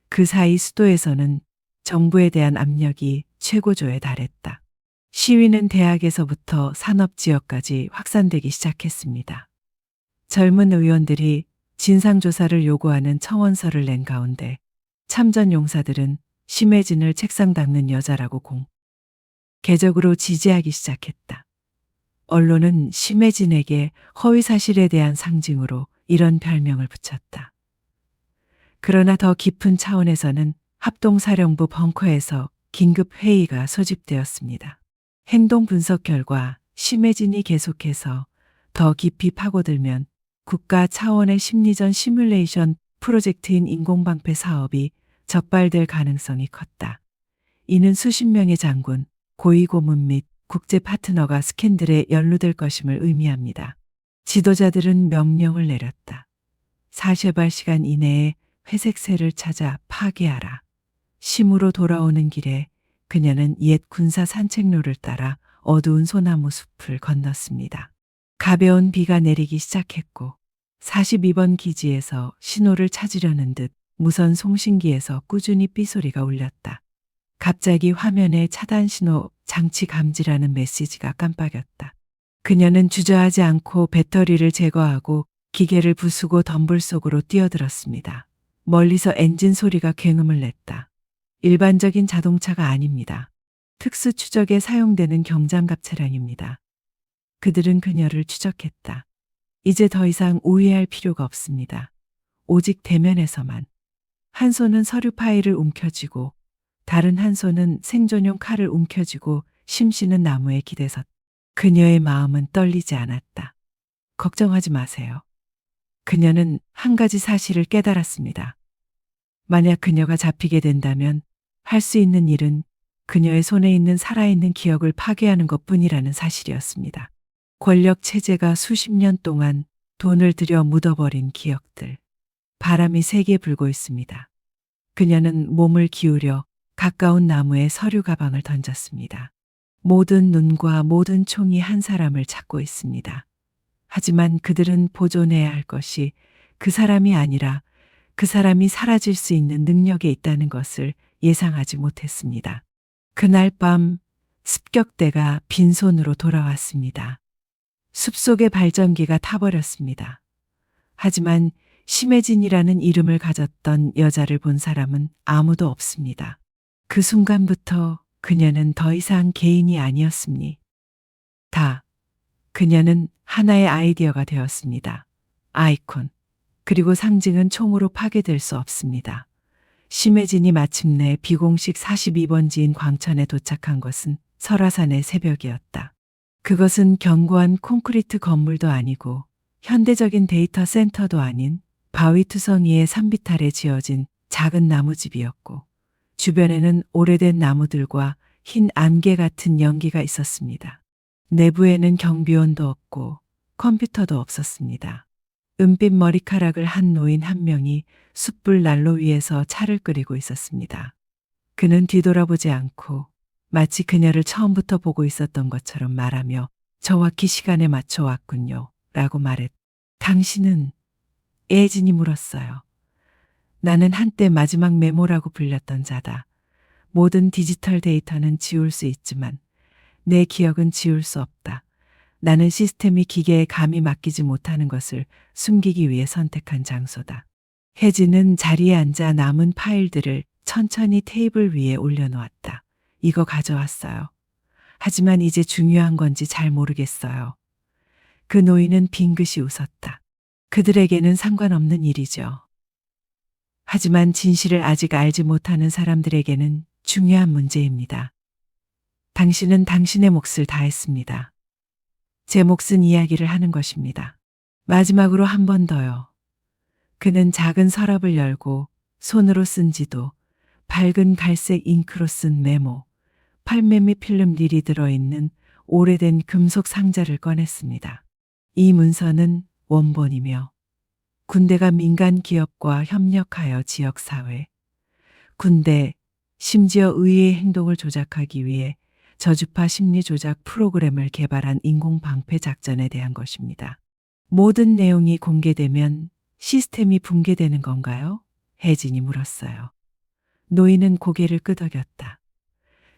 그 사이 수도에서는 정부에 대한 압력이 최고조에 달했다. 시위는 대학에서부터 산업지역까지 확산되기 시작했습니다. 젊은 의원들이 진상조사를 요구하는 청원서를 낸 가운데 참전 용사들은 심혜진을 책상 닦는 여자라고 공개적으로 지지하기 시작했다. 언론은 심혜진에게 허위사실에 대한 상징으로 이런 별명을 붙였다. 그러나 더 깊은 차원에서는 합동사령부 벙커에서 긴급 회의가 소집되었습니다. 행동 분석 결과 심혜진이 계속해서 더 깊이 파고들면 국가 차원의 심리전 시뮬레이션 프로젝트인 인공방패 사업이 적발될 가능성이 컸다. 이는 수십 명의 장군, 고위고문 및 국제 파트너가 스캔들에 연루될 것임을 의미합니다. 지도자들은 명령을 내렸다. 48시간 이내에 회색새를 찾아 파괴하라. 심으로 돌아오는 길에 그녀는 옛 군사 산책로를 따라 어두운 소나무 숲을 건넜습니다. 가벼운 비가 내리기 시작했고 42번 기지에서 신호를 찾으려는 듯 무선 송신기에서 꾸준히 삐소리가 울렸다. 갑자기 화면에 차단 신호 장치 감지라는 메시지가 깜빡였다. 그녀는 주저하지 않고 배터리를 제거하고 기계를 부수고 덤불 속으로 뛰어들었습니다. 멀리서 엔진 소리가 굉음을 냈다. 일반적인 자동차가 아닙니다. 특수 추적에 사용되는 경장갑 차량입니다. 그들은 그녀를 추적했다. 이제 더 이상 우회할 필요가 없습니다. 오직 대면에서만. 한 손은 서류 파일을 움켜쥐고 다른 한 손은 생존용 칼을 움켜쥐고 심씨는 나무에 기대섰다. 그녀의 마음은 떨리지 않았다. 걱정하지 마세요. 그녀는 한 가지 사실을 깨달았습니다. 만약 그녀가 잡히게 된다면 할 수 있는 일은 그녀의 손에 있는 살아있는 기억을 파괴하는 것뿐이라는 사실이었습니다. 권력 체제가 수십 년 동안 돈을 들여 묻어버린 기억들. 바람이 세게 불고 있습니다. 그녀는 몸을 기울여 가까운 나무에 서류 가방을 던졌습니다. 모든 눈과 모든 총이 한 사람을 찾고 있습니다. 하지만 그들은 보존해야 할 것이 그 사람이 아니라 그 사람이 사라질 수 있는 능력에 있다는 것을 예상하지 못했습니다. 그날 밤 습격대가 빈손으로 돌아왔습니다. 숲속의 발전기가 타버렸습니다. 하지만 심혜진이라는 이름을 가졌던 여자를 본 사람은 아무도 없습니다. 그 순간부터 그녀는 더 이상 개인이 아니었습니다. 그녀는 하나의 아이디어가 되었습니다. 아이콘. 그리고 상징은 총으로 파괴될 수 없습니다. 심혜진이 마침내 비공식 42번지인 광천에 도착한 것은 설화산의 새벽이었다. 그것은 견고한 콘크리트 건물도 아니고 현대적인 데이터 센터도 아닌 바위투성이의 산비탈에 지어진 작은 나무집이었고 주변에는 오래된 나무들과 흰 안개 같은 연기가 있었습니다. 내부에는 경비원도 없고 컴퓨터도 없었습니다. 은빛 머리카락을 한 노인 한 명이 숯불 난로 위에서 차를 끓이고 있었습니다. 그는 뒤돌아보지 않고 마치 그녀를 처음부터 보고 있었던 것처럼 말하며 정확히 시간에 맞춰 왔군요. 라고 말했다. 당신은? 애진이 물었어요. 나는 한때 마지막 메모라고 불렸던 자다. 모든 디지털 데이터는 지울 수 있지만 내 기억은 지울 수 없다. 나는 시스템이 기계에 감히 맡기지 못하는 것을 숨기기 위해 선택한 장소다. 혜진은 자리에 앉아 남은 파일들을 천천히 테이블 위에 올려놓았다. 이거 가져왔어요. 하지만 이제 중요한 건지 잘 모르겠어요. 그 노인은 빙긋이 웃었다. 그들에게는 상관없는 일이죠. 하지만 진실을 아직 알지 못하는 사람들에게는 중요한 문제입니다. 당신은 당신의 몫을 다했습니다. 제 몫은 이야기를 하는 것입니다. 마지막으로 한 번 더요. 그는 작은 서랍을 열고 손으로 쓴 지도, 밝은 갈색 잉크로 쓴 메모, 팔매미 필름 릴이 들어있는 오래된 금속 상자를 꺼냈습니다. 이 문서는 원본이며 군대가 민간 기업과 협력하여 지역사회, 군대, 심지어 의회의 행동을 조작하기 위해 저주파 심리 조작 프로그램을 개발한 인공 방패 작전에 대한 것입니다. 모든 내용이 공개되면 시스템이 붕괴되는 건가요? 혜진이 물었어요. 노인은 고개를 끄덕였다.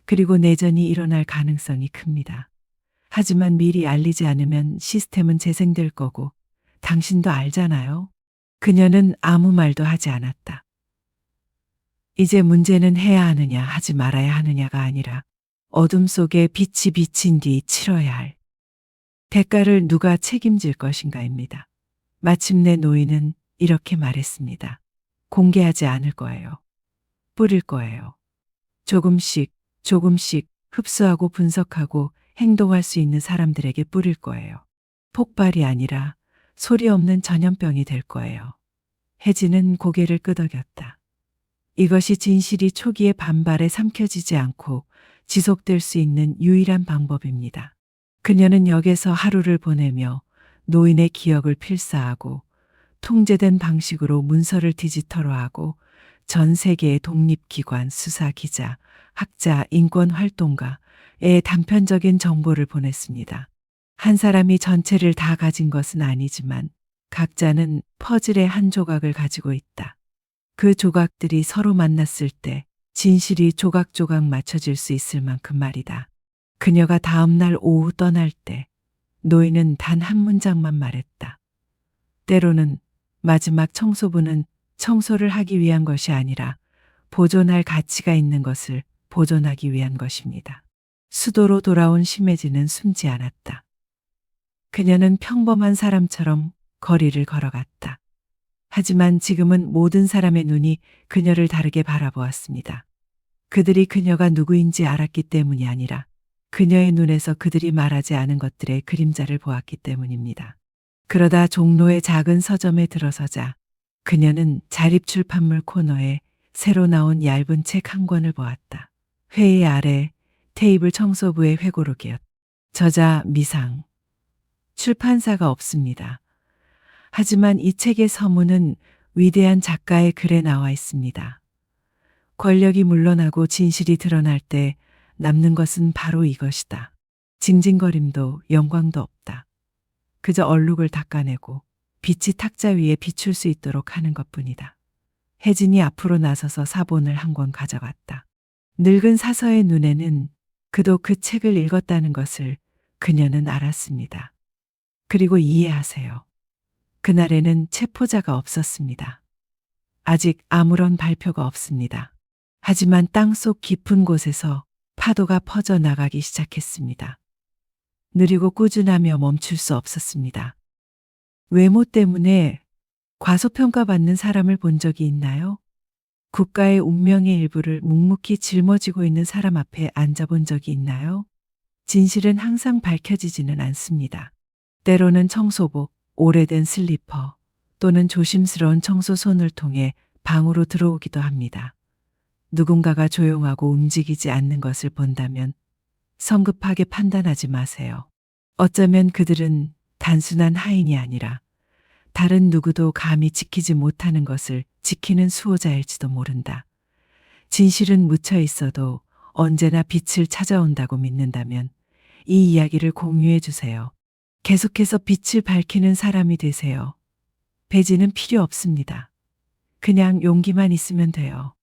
그리고 내전이 일어날 가능성이 큽니다. 하지만 미리 알리지 않으면 시스템은 재생될 거고 당신도 알잖아요. 그녀는 아무 말도 하지 않았다. 이제 문제는 해야 하느냐 하지 말아야 하느냐가 아니라 어둠 속에 빛이 비친 뒤 치러야 할 대가를 누가 책임질 것인가입니다. 마침내 노인은 이렇게 말했습니다. 공개하지 않을 거예요. 뿌릴 거예요. 조금씩 흡수하고 분석하고 행동할 수 있는 사람들에게 뿌릴 거예요. 폭발이 아니라 소리 없는 전염병이 될 거예요. 혜진은 고개를 끄덕였다. 이것이 진실이 초기의 반발에 삼켜지지 않고 지속될 수 있는 유일한 방법입니다. 그녀는 역에서 하루를 보내며 노인의 기억을 필사하고 통제된 방식으로 문서를 디지털화하고 전 세계의 독립기관, 수사기자, 학자, 인권활동가에 단편적인 정보를 보냈습니다. 한 사람이 전체를 다 가진 것은 아니지만 각자는 퍼즐의 한 조각을 가지고 있다. 그 조각들이 서로 만났을 때 진실이 조각조각 맞춰질 수 있을 만큼 말이다. 그녀가 다음날 오후 떠날 때 노인은 단 한 문장만 말했다. 때로는 마지막 청소부는 청소를 하기 위한 것이 아니라 보존할 가치가 있는 것을 보존하기 위한 것입니다. 수도로 돌아온 심혜진은 숨지 않았다. 그녀는 평범한 사람처럼 거리를 걸어갔다. 하지만 지금은 모든 사람의 눈이 그녀를 다르게 바라보았습니다. 그들이 그녀가 누구인지 알았기 때문이 아니라 그녀의 눈에서 그들이 말하지 않은 것들의 그림자를 보았기 때문입니다. 그러다 종로의 작은 서점에 들어서자 그녀는 자립출판물 코너에 새로 나온 얇은 책 한 권을 보았다. 회의 아래 테이블 청소부의 회고록이었다. 저자 미상. 출판사가 없습니다. 하지만 이 책의 서문은 위대한 작가의 글에 나와 있습니다. 권력이 물러나고 진실이 드러날 때 남는 것은 바로 이것이다. 징징거림도 영광도 없다. 그저 얼룩을 닦아내고 빛이 탁자 위에 비출 수 있도록 하는 것뿐이다. 혜진이 앞으로 나서서 사본을 한 권 가져갔다. 늙은 사서의 눈에는 그도 그 책을 읽었다는 것을 그녀는 알았습니다. 그리고 이해하세요. 그날에는 체포자가 없었습니다. 아직 아무런 발표가 없습니다. 하지만 땅속 깊은 곳에서 파도가 퍼져나가기 시작했습니다. 느리고 꾸준하며 멈출 수 없었습니다. 외모 때문에 과소평가받는 사람을 본 적이 있나요? 국가의 운명의 일부를 묵묵히 짊어지고 있는 사람 앞에 앉아본 적이 있나요? 진실은 항상 밝혀지지는 않습니다. 때로는 청소복, 오래된 슬리퍼 또는 조심스러운 청소손을 통해 방으로 들어오기도 합니다. 누군가가 조용하고 움직이지 않는 것을 본다면 성급하게 판단하지 마세요. 어쩌면 그들은 단순한 하인이 아니라 다른 누구도 감히 지키지 못하는 것을 지키는 수호자일지도 모른다. 진실은 묻혀 있어도 언제나 빛을 찾아온다고 믿는다면 이 이야기를 공유해 주세요. 계속해서 빛을 밝히는 사람이 되세요. 배지는 필요 없습니다. 그냥 용기만 있으면 돼요.